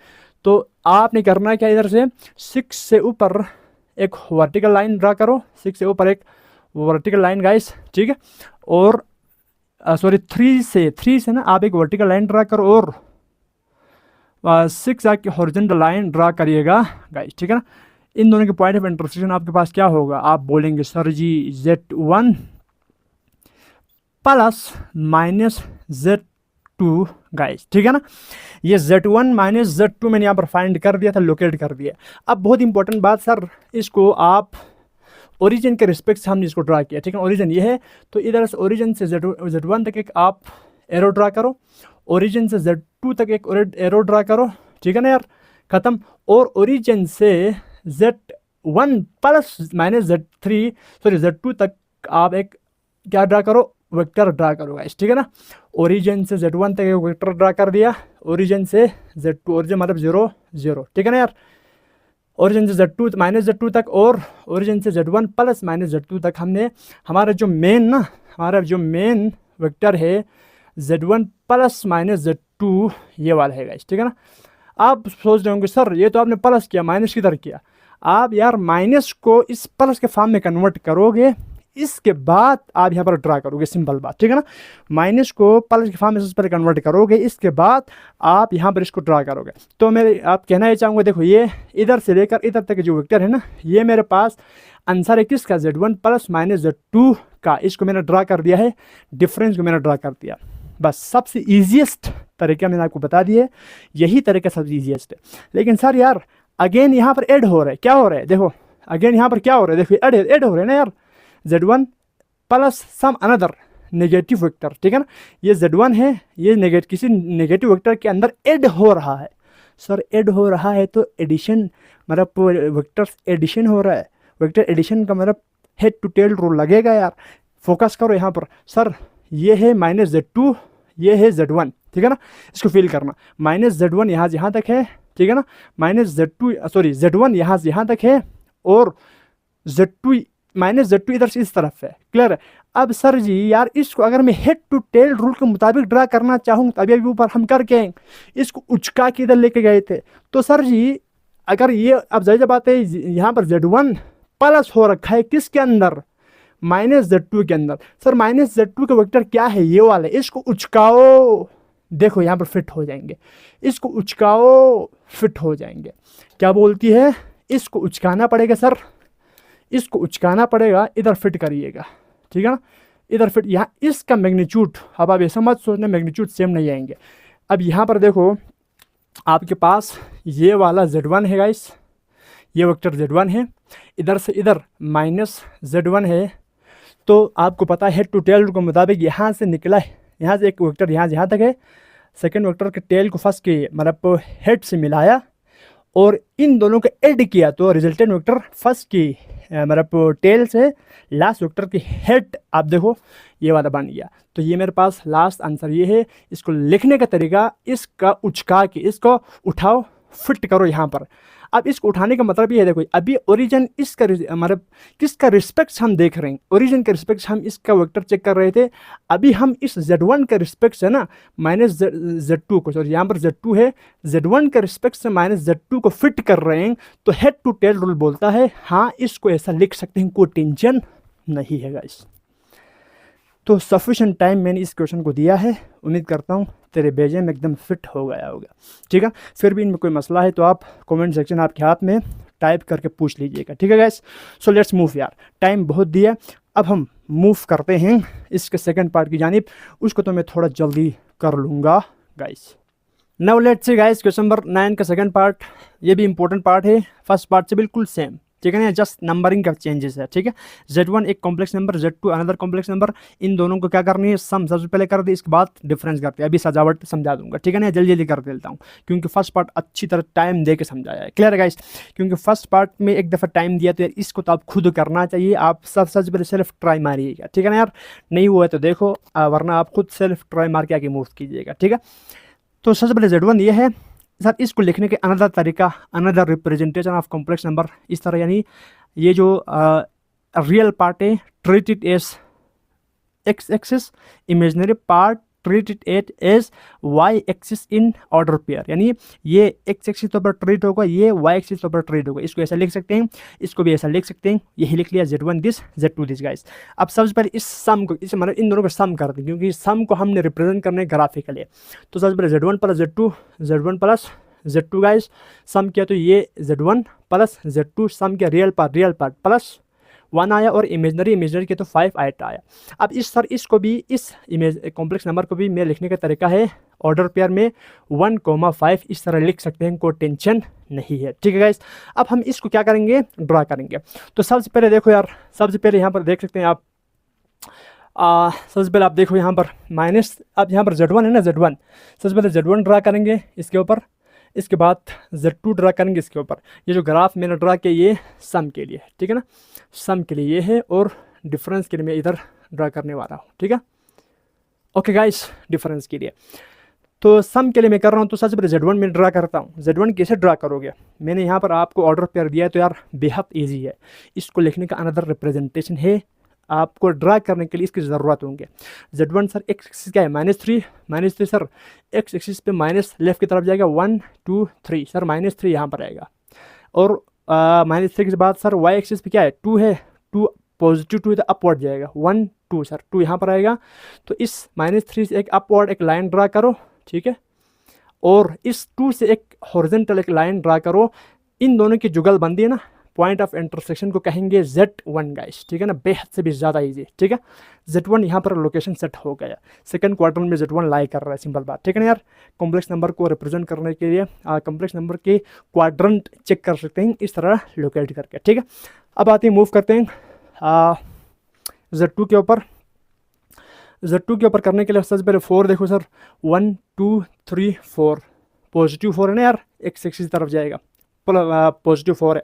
तो आपने करना है क्या? इधर से 6 से ऊपर एक वर्टिकल लाइन ड्रा करो, 6 से ऊपर एक वर्टिकल लाइन गाइस, ठीक है। और सॉरी 3 से ना आप एक वर्टिकल लाइन ड्रा करो और 6 आके हॉरिजॉन्टल लाइन ड्रा करिएगा गाइस, ठीक है ना। इन दोनों के पॉइंट ऑफ इंटरसेक्शन आपके पास क्या होगा? आप बोलेंगे सर जी Z1 + -Z2 गाइस, ठीक है ना। ये Z1 - Z2 मैंने यहाँ पर फाइंड कर दिया था, लोकेट कर दिया। अब बहुत इंपॉर्टेंट बात सर, इसको आप ओरिजिन के रिस्पेक्ट से हमने इसको ड्रा किया, ठीक है। ओरिजिन ये है, तो इधर से ओरिजिन से Z1 तक एक आप एरो ड्रा करो, ओरिजिन से Z2 तक एक एरो ड्रा करो, ठीक है ना यार, खत्म। और ओरिजिन से Z1 + -Z3 सॉरी Z2 तक आप एक क्या ड्रा करो? वेक्टर ड्रा करो गाइस, ठीक है ना। ओरिजिन से Z1 तक एक वेक्टर ड्रा कर दिया, ओरिजिन से Z2, ओरिजिन मतलब 0 0, ठीक है ना यार। ओरिजिन से Z2 -Z2 तक और ओरिजिन से Z1 + -Z2 तक हमने हमारा जो मेन वेक्टर है Z1 + -Z2 ये वाला है गाइस, ठीक है ना। आप सोच रहे होंगे सर ये तो आपने प्लस किया, माइनस किधर किया? आप यार माइनस को इस प्लस के फॉर्म में कन्वर्ट करोगे, इसके बाद आप यहाँ पर ड्रा करोगे, सिंपल बात, ठीक है ना। माइनस को प्लस के फॉर्म में सबसे पहले कन्वर्ट करोगे, इसके बाद आप यहाँ पर इसको ड्रा करोगे। तो मेरे आप कहना ये चाहूँगा, देखो ये इधर से लेकर इधर तक जो वेक्टर है ना, ये मेरे पास आंसर है किसका? Z1 + -Z2 का। इसको मैंने ड्रा कर दिया है, डिफरेंस को मैंने ड्रा कर दिया। बस सबसे ईजीएस्ट तरीका मैंने आपको बता दिया है, यही तरीका सबसे ईजीएस्ट है। लेकिन सर यार अगेन यहाँ पर ऐड हो रहा है, क्या हो रहा है? देखो अगेन यहाँ पर क्या हो रहा है? देखो ऐड हो रहा है ना यार, Z1 plus some another negative vector, ठीक है ना। ये Z1 है, ये किसी नेगेटिव वेक्टर के अंदर ऐड हो रहा है। सर ऐड हो रहा है तो एडिशन, मतलब वेक्टर्स एडिशन हो रहा है। वेक्टर एडिशन का मतलब हेड टू टेल रूल लगेगा यार। फोकस करो यहाँ पर। सर ये है -Z2, ये है Z1, ठीक है ना। इसको फील करना, -Z1 यहाँ से यहाँ तक है, ठीक है ना। Z1 यहाँ से यहाँ तक है और -Z2 इधर से इस तरफ है। क्लियर है। अब सर जी यार इसको अगर मैं हेड टू टेल रूल के मुताबिक ड्रा करना चाहूँ तो अभी ऊपर हम करके इसको उचका के इधर लेके गए थे। तो सर जी अगर ये अब जाहिर बात है यहाँ पर Z1 प्लस हो रखा है किसके अंदर, -Z2 के अंदर। सर -Z2 का वेक्टर क्या है, ये वाला। इसको उचकाओ, देखो यहाँ पर फिट हो जाएंगे। इसको उचकाओ, फिट हो जाएंगे। क्या बोलती है, इसको उचकाना पड़ेगा सर, इसको उचकाना पड़ेगा, इधर फिट करिएगा, ठीक है ना। इधर फिट, यहाँ इसका मैग्नीट्यूड, अब आप ऐसा मत सोचना मैग्नीट्यूड सेम नहीं आएंगे। अब यहाँ पर देखो आपके पास ये वाला Z1 है गाइस, ये वेक्टर Z1 है, इधर से इधर -Z1 है। तो आपको पता है हेड टू टेल के मुताबिक यहाँ से निकला है, यहाँ से एक वेक्टर यहाँ से यहाँ तक है। सेकेंड वेक्टर के टेल को फर्स्ट के मतलब हेड से मिलाया और इन दोनों को ऐड किया तो रिजल्टेंट वेक्टर फर्स्ट की मतलब टेल से लास्ट वेक्टर की हेड आप देखो ये वाला बन गया। तो ये मेरे पास लास्ट आंसर ये है। इसको लिखने का तरीका, इसका उचका के इसको उठाओ, फिट करो यहाँ पर। अब इसको उठाने का मतलब ये है, देखो अभी ओरिजिन इसका मतलब किसका रिस्पेक्ट हम देख रहे हैं, ओरिजिन के रिस्पेक्ट हम इसका वेक्टर चेक कर रहे थे। अभी हम इस Z1 के रिस्पेक्ट से ना -Z2 को, सॉरी यहाँ पर Z2 है, Z1 के रिस्पेक्ट से -Z2 को फिट कर रहे हैं। तो हेड टू टेल रूल बोलता है हाँ इसको ऐसा लिख सकते हैं, कोई टेंशन नहीं है गाइस। तो सफिशिएंट टाइम मैंने इस क्वेश्चन को दिया है, उम्मीद करता हूँ तेरे भेजे में एकदम फिट हो गया होगा, ठीक है। फिर भी इनमें कोई मसला है तो आप कमेंट सेक्शन आपके हाथ में टाइप करके पूछ लीजिएगा, ठीक है गाइस। सो लेट्स मूव यार, टाइम बहुत दिया, अब हम मूव करते हैं इसके सेकंड पार्ट की जानिब। उसको तो मैं थोड़ा जल्दी कर लूँगा guys. Now let's see guys question number 9 का सेकंड पार्ट। ये भी इंपॉर्टेंट पार्ट है, फर्स्ट पार्ट से बिल्कुल सेम, ठीक है ना। जस्ट नंबरिंग का चेंजेस है, ठीक है। Z1 एक complex number, Z2 another complex number, इन दोनों को क्या करनी है, सम सबसे पहले कर दी, इसके बाद डिफरेंस करते हैं। अभी सजावट समझा दूंगा, ठीक है ना। जल्दी जल्दी कर देता हूँ क्योंकि फर्स्ट पार्ट अच्छी तरह टाइम दे के समझाया है। क्लियर है गाइस, क्योंकि फर्स्ट पार्ट में एक दफ़ा टाइम दिया तो यार इसको तो आप खुद करना चाहिए। आप सबसे पहले सेल्फ ट्राई मारिएगा, ठीक है ना यार। नहीं हुआ है तो देखो, वरना आप खुद सेल्फ ट्राई मार के आगे मूव कीजिएगा, ठीक है। तो सबसे पहले Z1 ये है सर। इसको लिखने के अनदर तरीका, another representation of complex number इस तरह, यानी ये जो रियल पार्ट है treat it as X axis, imaginary part treat it as Y axis in order pair, यानी ये एक्स एक्सिस तो पर ट्रीट होगा, ये वाई एक्सिस तो पर ट्रीट होगा। इसको ऐसा लिख सकते हैं, इसको भी ऐसा लिख सकते हैं। यही लिख लिया Z1 this, Z2 this guys. अब सबसे पहले इस सम को, इस मतलब इन दोनों को सम करते हैं क्योंकि सम को हमने रिप्रेजेंट करने ग्राफिकली। तो सबसे पहले Z1 plus Z2, Z1 plus Z2 guys, सम किया तो ये Z1 प्लस Z2, सम किया रियल पार्ट प्लस 1 आया और इमेजनरी के तो 5 आया। अब इस सर इसको भी, इस इमेज कॉम्प्लेक्स नंबर को भी मैं लिखने का तरीका है ऑर्डर पेयर में 1,5 इस तरह लिख सकते हैं, कोई टेंशन नहीं है, ठीक है गाइस। अब हम इसको क्या करेंगे, ड्रा करेंगे। तो सबसे पहले देखो यार, सबसे पहले यहाँ पर देख सकते हैं आप, सबसे पहले आप देखो यहाँ पर माइनस, अब यहाँ पर Z1 है ना, Z1 सबसे पहले Z1 ड्रा करेंगे इसके ऊपर, इसके बाद Z2 ड्रा करेंगे इसके ऊपर। ये जो ग्राफ मैंने ड्रा किया ये सम के लिए, ठीक है ना, सम के लिए ये है और डिफरेंस के लिए मैं इधर ड्रा करने वाला हूँ, ठीक है। ओके गाइस, डिफरेंस के लिए तो सम के लिए मैं कर रहा हूँ। तो सबसे पहले Z1 में ड्रा करता हूँ। Z1 कैसे ड्रा करोगे, मैंने यहाँ पर आपको ऑर्डर पेयर दिया है तो यार बेहद ईजी है। इसको लिखने का अनदर रिप्रेजेंटेशन है, आपको ड्रा करने के लिए इसकी ज़रूरत होंगे। Z1 सर एक्स एक्सिस क्या है, -3 सर एक्स एक्सिस पे माइनस लेफ्ट की तरफ जाएगा 1 2 3 सर -3 यहाँ पर आएगा। और -3 के बाद सर वाई एक्सिस पे क्या है, 2 है, 2 पॉजिटिव 2 है तो अपवर्ड जाएगा 1 2 सर 2 यहाँ पर आएगा। तो इस -3 से एक अपवर्ड एक लाइन ड्रा करो, ठीक है, और इस 2 से एक हॉरिजॉन्टल एक लाइन ड्रा करो। इन दोनों की जुगलबंदी है ना, पॉइंट ऑफ इंटरसेक्शन को कहेंगे Z1 गाइस, ठीक है ना, बेहद से भी ज़्यादा इजी, ठीक है। Z1 यहाँ पर लोकेशन सेट हो गया, सेकंड क्वार्टर में Z1 लाई कर रहा है, सिंपल बात, ठीक है ना यार। कॉम्प्लेक्स नंबर को रिप्रेजेंट करने के लिए कॉम्प्लेक्स नंबर के क्वाड्रेंट चेक कर सकते हैं इस तरह लोकेट करके, ठीक है। अब आते हैं, मूव करते हैं Z2 के ऊपर। Z2 के ऊपर करने के लिए सबसे पहले 4 देखो सर, 1 2 3 4, पॉजिटिव 4 है ना यार, एक्स एक्सिस की तरफ जाएगा, पॉजिटिव 4 है,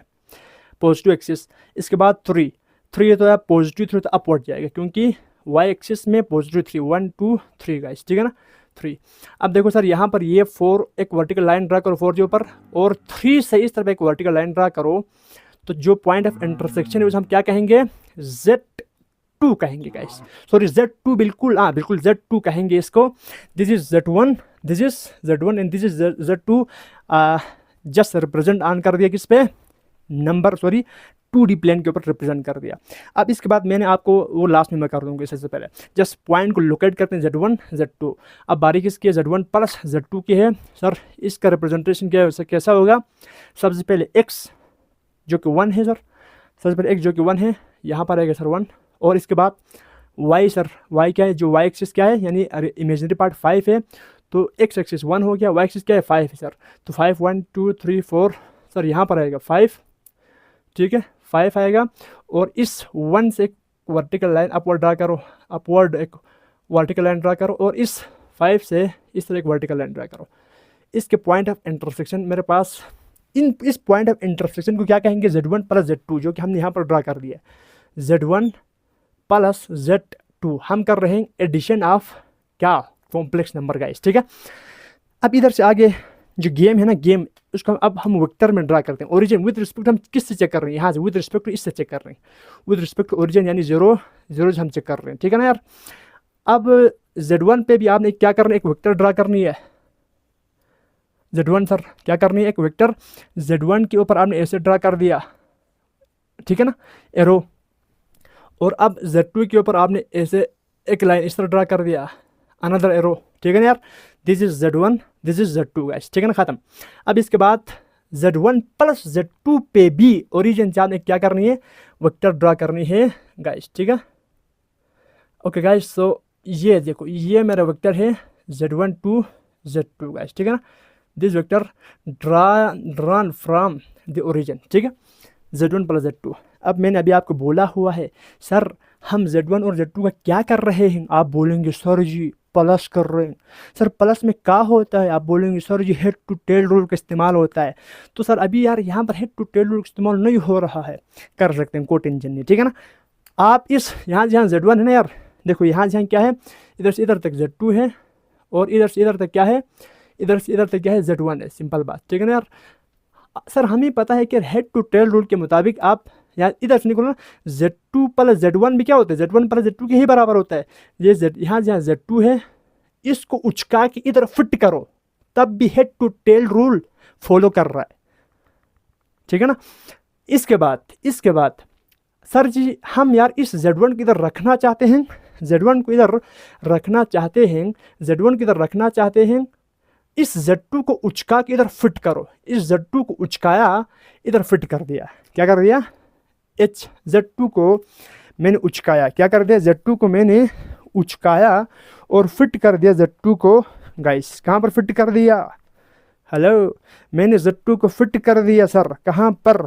पॉजिटिव एक्सिस। इसके बाद 3 है तो यार पॉजिटिव 3 तो अपवर्ड जाएगा, क्योंकि वाई एक्सिस में पॉजिटिव 3, 1 2 3 गाइस, ठीक है ना, 3। अब देखो सर यहाँ पर ये 4 एक वर्टिकल लाइन ड्रा करो 4 के ऊपर, और 3 से इस तरफ एक वर्टिकल लाइन ड्रा करो, तो जो पॉइंट ऑफ इंटरसेक्शन है उसे हम क्या कहेंगे, Z2 कहेंगे गाइस, सॉरी Z2, बिल्कुल हाँ बिल्कुल Z2 कहेंगे इसको। This is Z1, this is Z1 and this is Z2। Just represent on कर दिया किस पे, नंबर, सॉरी 2D प्लेन के ऊपर रिप्रेजेंट कर दिया। अब इसके बाद मैंने आपको वो लास्ट में मैं कर दूंगा, इससे पहले जस्ट पॉइंट को लोकेट करते हैं Z1 Z2। अब बारी किसकी है, Z1 प्लस Z2 की है सर। इसका रिप्रेजेंटेशन क्या है, कैसा होगा, सबसे पहले x जो कि 1 है सर, सबसे पहले x जो कि 1 है, यहाँ पर आएगा सर 1, और इसके बाद y सर, y क्या है, जो y एक्सिस क्या है, यानी इमेजिनरी पार्ट 5 है, तो x एक्सिस 1 हो गया, y एक्सिस क्या है 5 है सर, तो 5 1 2 3 4 सर, यहाँ पर आएगा 5, ठीक है 5 आएगा, और इस 1 से एक वर्टिकल लाइन अपवर्ड ड्रा करो, अपवर्ड एक वर्टिकल लाइन ड्रा करो, और इस 5 से इस तरह एक वर्टिकल लाइन ड्रा करो। इसके पॉइंट ऑफ इंटरसेक्शन मेरे पास, इस पॉइंट ऑफ इंटरसेक्शन को क्या कहेंगे, Z1 प्लस Z2, जो कि हमने यहाँ पर ड्रा कर दिया, Z1 प्लस Z2। हम कर रहे हैं एडिशन ऑफ क्या, कॉम्प्लेक्स नंबर गाइस, ठीक है। अब इधर से आगे जो गेम है ना, गेम उसको अब हम वेक्टर में ड्रा करते हैं। ओरिजिन विद रिस्पेक्ट हम किससे चेक कर रहे हैं, यहाँ से विद रिस्पेक्ट टू इससे चेक कर रहे हैं, विद रिस्पेक्ट टू ओरिजिन यानी 0 0 हम चेक कर रहे हैं, ठीक है ना यार। अब Z1 पे भी आपने क्या करना है, एक वेक्टर ड्रा करनी है, Z1 सर क्या करनी है, एक वेक्टर Z1 के ऊपर आपने ऐसे ड्रा कर दिया, ठीक है ना, एरो, और अब Z2 के ऊपर आपने ऐसे एक लाइन इस तरह ड्रा कर दिया, अनदर एरो, ठीक है ना यार। This is Z1, this is Z2 guys, ठीक है ना, खत्म। अब इसके बाद Z1 प्लस Z2 पे भी ओरिजिन से आपने क्या करनी है, वेक्टर ड्रा करनी है गाइस, ठीक है। ओके गाइस, सो ये देखो, ये मेरा वेक्टर है Z1 टू Z2 गाइस, ठीक है ना। This vector drawn from the origin, ठीक है, Z1 प्लस Z2। अब मैंने अभी आपको बोला हुआ है सर हम Z1 और Z2 का क्या कर रहे हैं, आप बोलेंगे सर जी प्लस कर रहे हैं। सर प्लस में क्या होता है, आप बोलेंगे sir ji head to tail rule का इस्तेमाल होता है। तो सर अभी यार यहाँ पर हेड टू टेल रूल का इस्तेमाल नहीं हो रहा है, कर सकते हैं, कोई टेंशन नहीं, ठीक है ना। आप इस यहाँ जहाँ Z1 है ना यार, देखो यहाँ जहाँ क्या है, इधर से इधर तक Z2 है, और इधर से इधर तक क्या है, इधर से इधर तक क्या है, Z1 है, सिंपल बात, ठीक है ना यार। सर हमें पता है कि हेड टू टेल रूल के मुताबिक आप यार इधर से निकलो ना, Z2 प्लस Z1 भी क्या होता है, Z1 प्लस Z2 के ही बराबर होता है। ये यहाँ जहाँ Z2 है इसको उचका के इधर फिट करो, तब भी head to tail rule follow कर रहा है, ठीक है ना। इसके बाद सर जी हम यार इस Z1 को इधर रखना चाहते हैं, Z1 को इधर रखना चाहते हैं, Z1 को इधर रखना चाहते हैं, इस Z2 को उचका के इधर फिट करो। इस Z2 को उचकाया, इधर फिट कर दिया, क्या कर दिया, Z2 को मैंने उचकाया, क्या कर दिया, Z2 को मैंने उचकाया और फिट कर दिया Z2 को गाइस, कहाँ पर फिट कर दिया, हेलो, मैंने Z2 को फिट कर दिया सर, कहाँ पर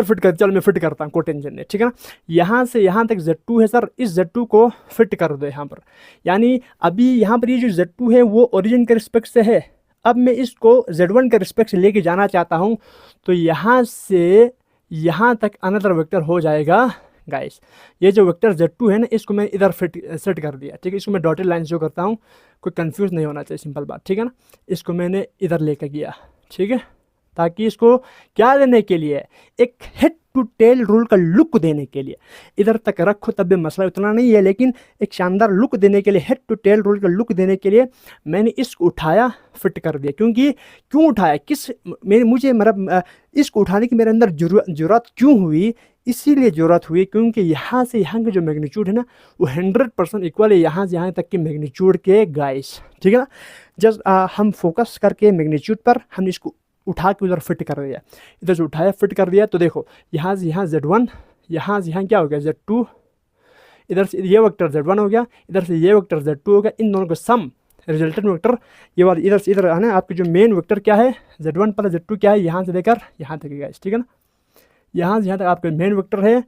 फिट कर, चलो मैं फिट करता हूँ, कोई टेंशन नहीं, ठीक है ना। यहाँ से यहाँ तक Z2 है सर, इस Z2 को फिट कर दो यहाँ पर, यानी अभी यहाँ पर ये जो Z2 है वो ओरिजिन के रिस्पेक्ट से है, अब मैं इसको Z1 के रिस्पेक्ट से लेके जाना चाहता हूँ, तो यहाँ से यहाँ तक अनदर वेक्टर हो जाएगा गाइस। ये जो वेक्टर Z2 है ना, इसको मैं इधर सेट कर दिया, ठीक है, इसको मैं डॉटेड लाइन शो करता हूँ, कोई कंफ्यूज नहीं होना चाहिए, सिंपल बात, ठीक है ना। इसको मैंने इधर लेकर गया, ठीक है, ताकि इसको क्या देने के लिए, एक हेड टू टेल रूल का लुक देने के लिए, इधर तक रखो तब भी मसला उतना नहीं है, लेकिन एक शानदार लुक देने के लिए, हेड टू टेल रूल का लुक देने के लिए मैंने इसको उठाया, फिट कर दिया। क्यों उठाया, मुझे मतलब इसको उठाने की मेरे अंदर जरूरत क्यों हुई, इसीलिए ज़रूरत हुई क्योंकि यहाँ से यहाँ के जो मैग्नीट्यूड है ना वो 100% इक्वल है यहाँ से यहाँ तक के मैग्नीट्यूड के गाइस, ठीक है ना। जस्ट हम फोकस करके मैग्नीट्यूड पर हमने इसको उठा के उधर फिट कर दिया, इधर से उठाया फिट कर दिया, तो देखो यहाँ से यहाँ Z1, यहाँ से यहाँ क्या हो गया Z2, इधर से ये वेक्टर Z1 हो गया, इधर से ये वेक्टर Z2 हो गया, इन दोनों का सम रिजल्टेंट वेक्टर ये वाला इधर से इधर है ना, आपके जो मेन वेक्टर क्या है Z1 प्लस Z2 क्या है, यहाँ से लेकर यहाँ तक गाइस, ठीक है ना। यहाँ से यहाँ तक आपका मेन वेक्टर है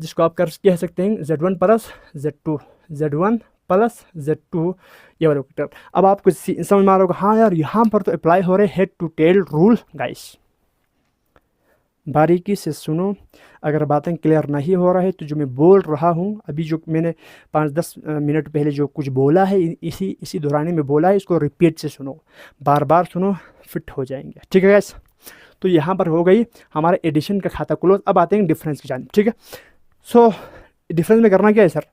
जिसको आप कह सकते हैं Z1 plus Z2, Z1 plus Z2 ये वाला वेक्टर। अब आपको समझ में आ रहा होगा, हाँ यार यहाँ पर तो अप्लाई हो रहे head to tail rule. Guys बारीकी से सुनो, अगर बातें क्लियर नहीं हो रहा है तो जो मैं बोल रहा हूँ अभी, जो मैंने 5-10 मिनट पहले जो कुछ बोला है, इसी दौरान में बोला है, इसको रिपीट से सुनो, बार बार सुनो, फिट हो जाएंगे। ठीक है गाइस, तो यहाँ पर हो गई हमारा एडिशन का खाता क्लोज। अब आते हैं डिफरेंस की जानिब। ठीक है, सो डिफरेंस में करना क्या है सर,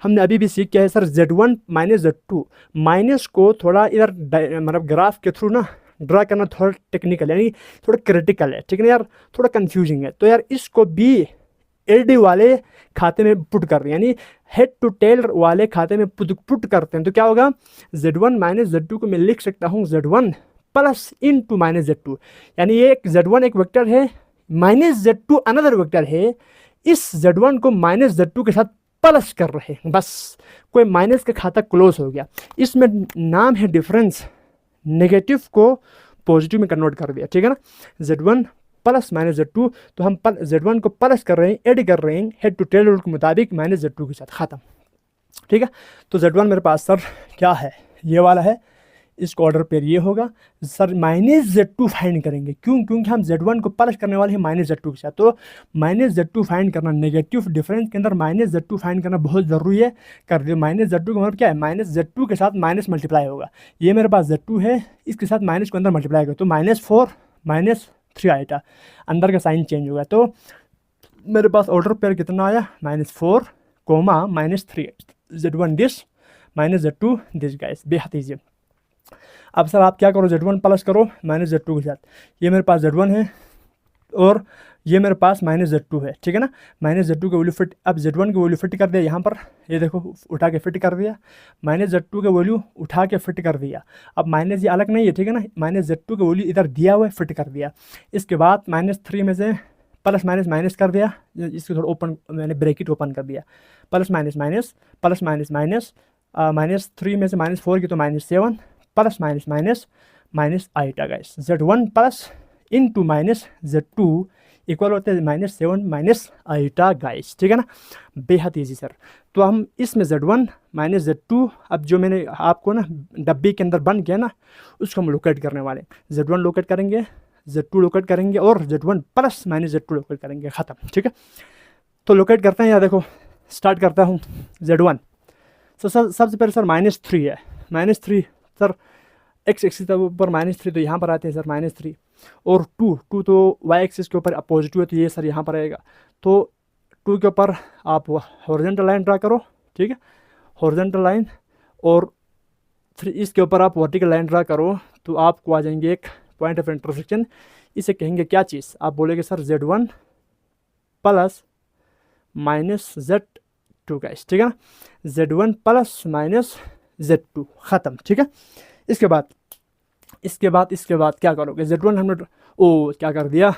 हमने अभी भी सीख किया है sir Z1 minus Z2, minus को थोड़ा इधर मतलब ग्राफ के थ्रू ना ड्रा करना थोड़ा टेक्निकल यानी थोड़ा क्रिटिकल है। ठीक है ना यार, थोड़ा कंफ्यूजिंग है। तो यार इसको भी एलडी वाले खाते में पुट कर रहे हैं, यानी हेड टू टेल वाले खाते में पुट करते हैं। तो क्या होगा, Z1 माइनस Z2 को मैं लिख सकता हूँ Z1 plus in to minus Z2, यानी ये Z1 एक वेक्टर है, माइनस Z2 अनदर वेक्टर है, इस Z1 को माइनस Z2 के साथ प्लस कर रहे हैं, बस कोई माइनस का खाता क्लोज हो गया। इसमें नाम है डिफरेंस, नेगेटिव को पॉजिटिव में कन्वर्ट कर दिया। ठीक है ना, Z1 प्लस माइनस Z2, तो हम Z1 को प्लस कर रहे हैं, ऐड कर रहे हैं हेड टू टेल रूल के मुताबिक माइनस Z2 के साथ, ख़त्म। ठीक है, तो Z1 मेरे पास सर क्या है, ये वाला है, इसको ऑर्डर पेयर ये होगा सर। माइनस Z2 फाइंड करेंगे, क्योंकि हम Z1 को प्लस करने वाले हैं माइनस Z2 के साथ, तो माइनस Z2 फाइंड करना, नेगेटिव डिफरेंस के अंदर माइनस Z2 फाइंड करना बहुत ज़रूरी है। कर दिया, माइनस Z2 का मतलब क्या है, माइनस Z2 के साथ माइनस मल्टीप्लाई होगा। ये मेरे पास Z2 है, इसके साथ माइनस को अंदर मल्टीप्लाई होगा, तो -4 -3 आएगा, अंदर का साइन चेंज होगा। तो मेरे पास ऑर्डर पेयर कितना आया, -4 -3, Z1 this minus Z2 this. Guys बेहद ईजी। अब सर आप क्या करो, Z1 प्लस करो माइनस Z2 के साथ, ये मेरे पास Z1 है और ये मेरे पास माइनस Z2 है। ठीक है ना, माइनस Z2 का वैल्यू फिट, अब Z1 की वैल्यू फिट कर दिया यहाँ पर, ये देखो उठा के फिट कर दिया, माइनस Z2 का वैल्यू उठा के फिट कर दिया। अब माइनस ये अलग नहीं है, ठीक है ना, माइनस Z2 का वैल्यू इधर दिया हुआ है, फिट कर दिया। इसके बाद -3 में से प्लस माइनस माइनस कर दिया, इसको थोड़ा ओपन, मैंने ब्रैकेट ओपन कर दिया, plus minus minus plus minus minus, -3 में से -4 की तो -7, प्लस माइनस माइनस माइनस आएगा। Guys Z1 plus into minus Z2 equal होते हैं -7 माइनस आएगा। गाइस ठीक है ना, बेहद ईजी सर। तो हम इसमें Z1 माइनस Z2, अब जो मैंने आपको ना डब्बे के अंदर बन गया ना, उसको हम लोकेट करने वाले हैं। Z1 लोकेट करेंगे, Z2 लोकेट करेंगे और Z1 plus minus Z2 locate करेंगे, ख़त्म। ठीक है, तो लोकेट करते हैं। या देखो स्टार्ट करता हूँ Z1। तो सर सबसे पहले सर -3 है, -3 सर एक्स एक्सिस के ऊपर -3, तो यहाँ पर आते हैं सर -3 और 2 तो वाई एक्सिस के ऊपर पॉजिटिव है, तो ये सर यहाँ पर आएगा। तो 2 के ऊपर आप हॉरिजॉन्टल लाइन ड्रा करो, ठीक है, हॉरिजॉन्टल लाइन, और 3 इसके ऊपर आप वर्टिकल लाइन ड्रा करो, तो आपको आ जाएंगे एक पॉइंट ऑफ इंटरसेक्शन। इसे कहेंगे क्या चीज़, आप बोलेंगे sir Z1 plus minus Z2 guys, ठीक है ना, Z1 प्लस माइनस Z2, ख़त्म। ठीक है, इसके बाद क्या करोगे, Z1 हमने क्या कर दिया,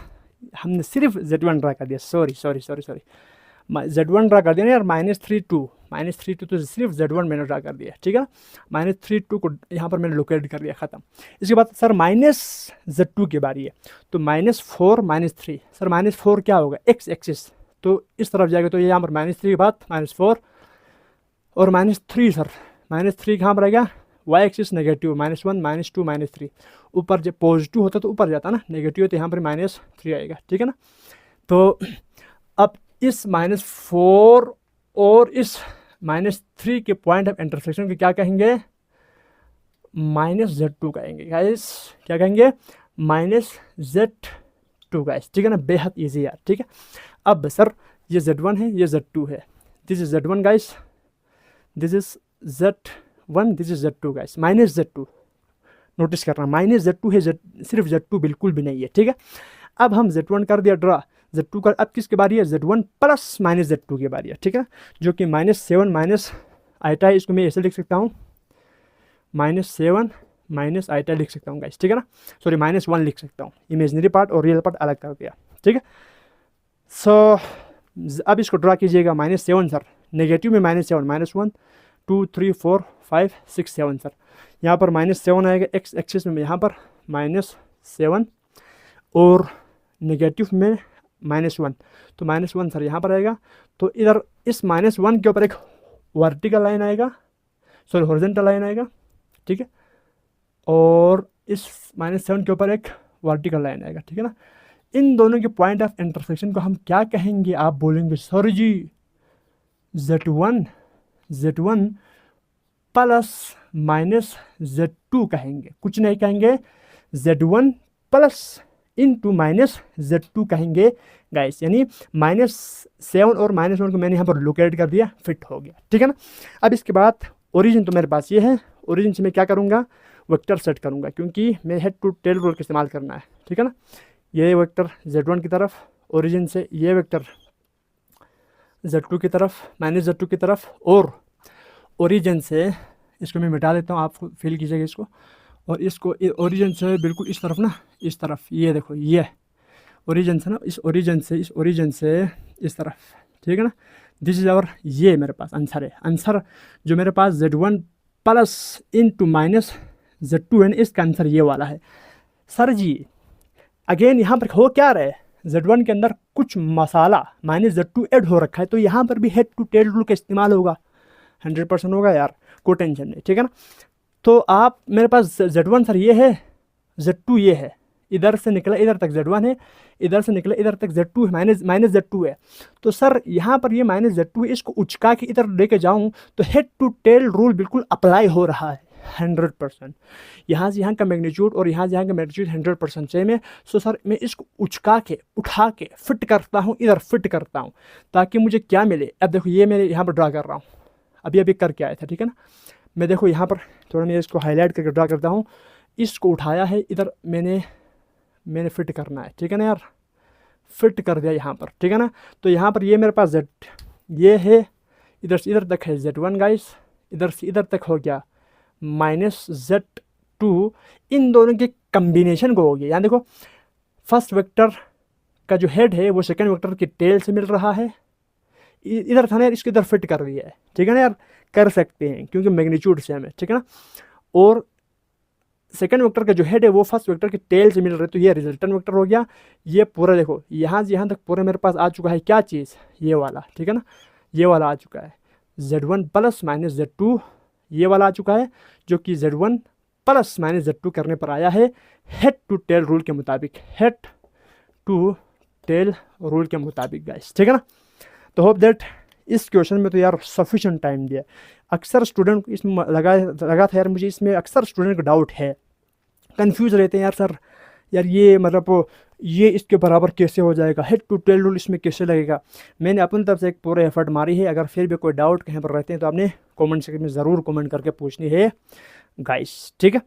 हमने सिर्फ Z1 ड्रा कर दिया, सॉरी Z1 ड्रा कर दिया ना यार, -3 2 तो सिर्फ Z1 मैंने ड्रा कर दिया। ठीक है, -3 2 को यहाँ पर मैंने लोकेट कर दिया, ख़त्म। इसके बाद सर -Z2 की बारी है, तो -4 -3, सर -4 क्या होगा, एक्स एक्सिस, तो इस तरफ जाएगा, तो ये यहाँ पर -3 के बाद -4 और -3 सर, -3 कहाँ पर आएगा, वाई एक्सिस नेगेटिव, -1 -2 -3, ऊपर जब पॉजिटिव होता तो ऊपर जाता ना, नेगेटिव तो यहाँ पर -3 आएगा। ठीक है ना, तो अब इस -4 और इस -3 के पॉइंट ऑफ इंटरसेक्शन के क्या कहेंगे, -Z2 कहेंगे गाइस, क्या कहेंगे, -Z2 गाइस। ठीक है ना, बेहद ईजी यार। ठीक है, अब सर ये Z1 है, ये Z2 है, this is Z1 guys, this is Z1, this is Z2 guys, -Z2 notice करना, -Z2 है, सिर्फ Z2 बिल्कुल भी नहीं है। ठीक है, अब हम Z1 कर दिया ड्रा, Z2 का, अब किसके बारी है, Z1 प्लस -Z2 की बारी है। ठीक है, जो कि -7 माइनस आइटा है, इसको मैं ऐसे लिख सकता हूँ, -7 माइनस आइटा लिख सकता हूँ गाइस। ठीक है ना, सॉरी -1 लिख सकता हूँ, इमेजिनरी पार्ट और रियल पार्ट अलग कर दिया। ठीक है, सो अब इसको ड्रा कीजिएगा, -7 सर, नेगेटिव में -7, -1 2 3 4 5 6 7 सर, यहाँ पर -7 आएगा, एक्स एक्सिस में यहाँ पर -7 और नेगेटिव में -1, तो -1 सर यहाँ पर आएगा। तो इधर इस -1 के ऊपर एक वर्टिकल लाइन आएगा, सॉरी हॉरिजॉन्टल लाइन आएगा, ठीक है, और इस -7 के ऊपर एक वर्टिकल लाइन आएगा, ठीक है ना। इन दोनों के पॉइंट ऑफ इंटरसेक्शन को हम क्या कहेंगे? आप बोलेंगे सर जी Z1 प्लस -Z2 कहेंगे, कुछ नहीं कहेंगे, Z1 प्लस इंटू -Z2 कहेंगे गाइस। यानी -7 और -1 को मैंने यहाँ पर लोकेट कर दिया, फिट हो गया, ठीक है ना। अब इसके बाद ओरिजिन तो मेरे पास ये है, ओरिजिन से मैं क्या करूँगा? वेक्टर सेट करूँगा, क्योंकि मैं हेड टू टेल रूल का इस्तेमाल करना है, ठीक है ना। ये वेक्टर Z1 की तरफ, ओरिजिन से ये वेक्टर Z2 की तरफ, -Z2 की तरफ, और ओरिजिन से इसको मैं मिटा देता हूँ, आप फील कीजिएगा इसको, और इसको ओरिजिन से बिल्कुल इस तरफ ना, इस तरफ, ये देखो ये ओरिजिन से ना, इस ओरिजिन से इस तरफ, ठीक है ना। दिस इज आवर, ये मेरे पास आंसर है। आंसर जो मेरे पास Z1 प्लस इंटू -Z2 है ना, इसका आंसर ये वाला है। सर जी अगेन यहाँ पर हो क्या रहा है? Z1 के अंदर कुछ मसाला -Z2 ऐड हो रखा है, तो यहाँ पर भी हेड टू टेल रूल का इस्तेमाल होगा, 100% होगा यार, कोई टेंशन नहीं, ठीक है ना। तो आप मेरे पास Z1 सर ये है, Z2 ये है, इधर से निकला इधर तक Z1 है, इधर से निकला इधर तक Z2 है, -Z2 है। तो सर यहाँ पर ये -Z2 है, इसको उचका के इधर लेके जाऊँ तो हेड टू टेल रूल बिल्कुल अप्लाई हो रहा है, 100%। यहाँ से यहाँ का मैग्नीट्यूड और यहाँ से यहाँ का मैग्नीट्यूड 100% सेम है। सो सर मैं इसको उचका के उठा के फिट करता हूँ, इधर फिट करता हूँ, ताकि मुझे क्या मिले। अब देखो ये मैं यहाँ पर ड्रा कर रहा हूँ, अभी करके आया था, ठीक है ना। मैं देखो यहाँ पर थोड़ा मैं इसको हाईलाइट करके ड्रा करता हूँ, इसको उठाया है, इधर मैंने फिट करना है, ठीक है ना यार, फिट कर दिया यहाँ पर, ठीक है ना। तो यहाँ पर ये मेरे पास Z ये है, इधर से इधर तक है Z1 गाइस, इधर से इधर तक हो गया -Z2, इन दोनों के कम्बिनेशन को हो गया। यहाँ देखो फर्स्ट वेक्टर का जो हेड है वो सेकेंड वेक्टर की टेल से मिल रहा है, इधर था ना, इसको इधर फिट कर दिया है, ठीक है ना यार, कर सकते हैं क्योंकि मैग्नीट्यूड सेम है, ठीक है ना। और सेकेंड वेक्टर का जो हेड है वो फर्स्ट वेक्टर के टेल से मिल रहा है, तो ये रिजल्टेंट वेक्टर हो गया। ये पूरा देखो यहाँ से यहाँ तक पूरा मेरे पास आ चुका है, क्या चीज़? ये वाला, ठीक है ना, ये वाला आ चुका है, Z1 प्लस -Z2 ये वाला आ चुका है, जो कि Z1 प्लस -Z2 करने पर आया है हेड टू टेल रूल के मुताबिक, हेड टू टेल रूल के मुताबिक गाइस, ठीक है ना। तो होप दैट इस क्वेश्चन में तो यार सफिशिएंट टाइम दिया। अक्सर स्टूडेंट को इसमें लगा था यार, मुझे इसमें अक्सर स्टूडेंट को डाउट है, कंफ्यूज रहते हैं यार, सर यार ये मतलब ये इसके बराबर कैसे हो जाएगा, हेड टू टेल रूल इसमें कैसे लगेगा। मैंने अपनी तरफ से एक पूरा एफर्ट मारी है। अगर फिर भी कोई डाउट कहीं पर रहते हैं तो आपने कमेंट सेक्शन में ज़रूर कमेंट करके पूछनी है गाइस, ठीक है।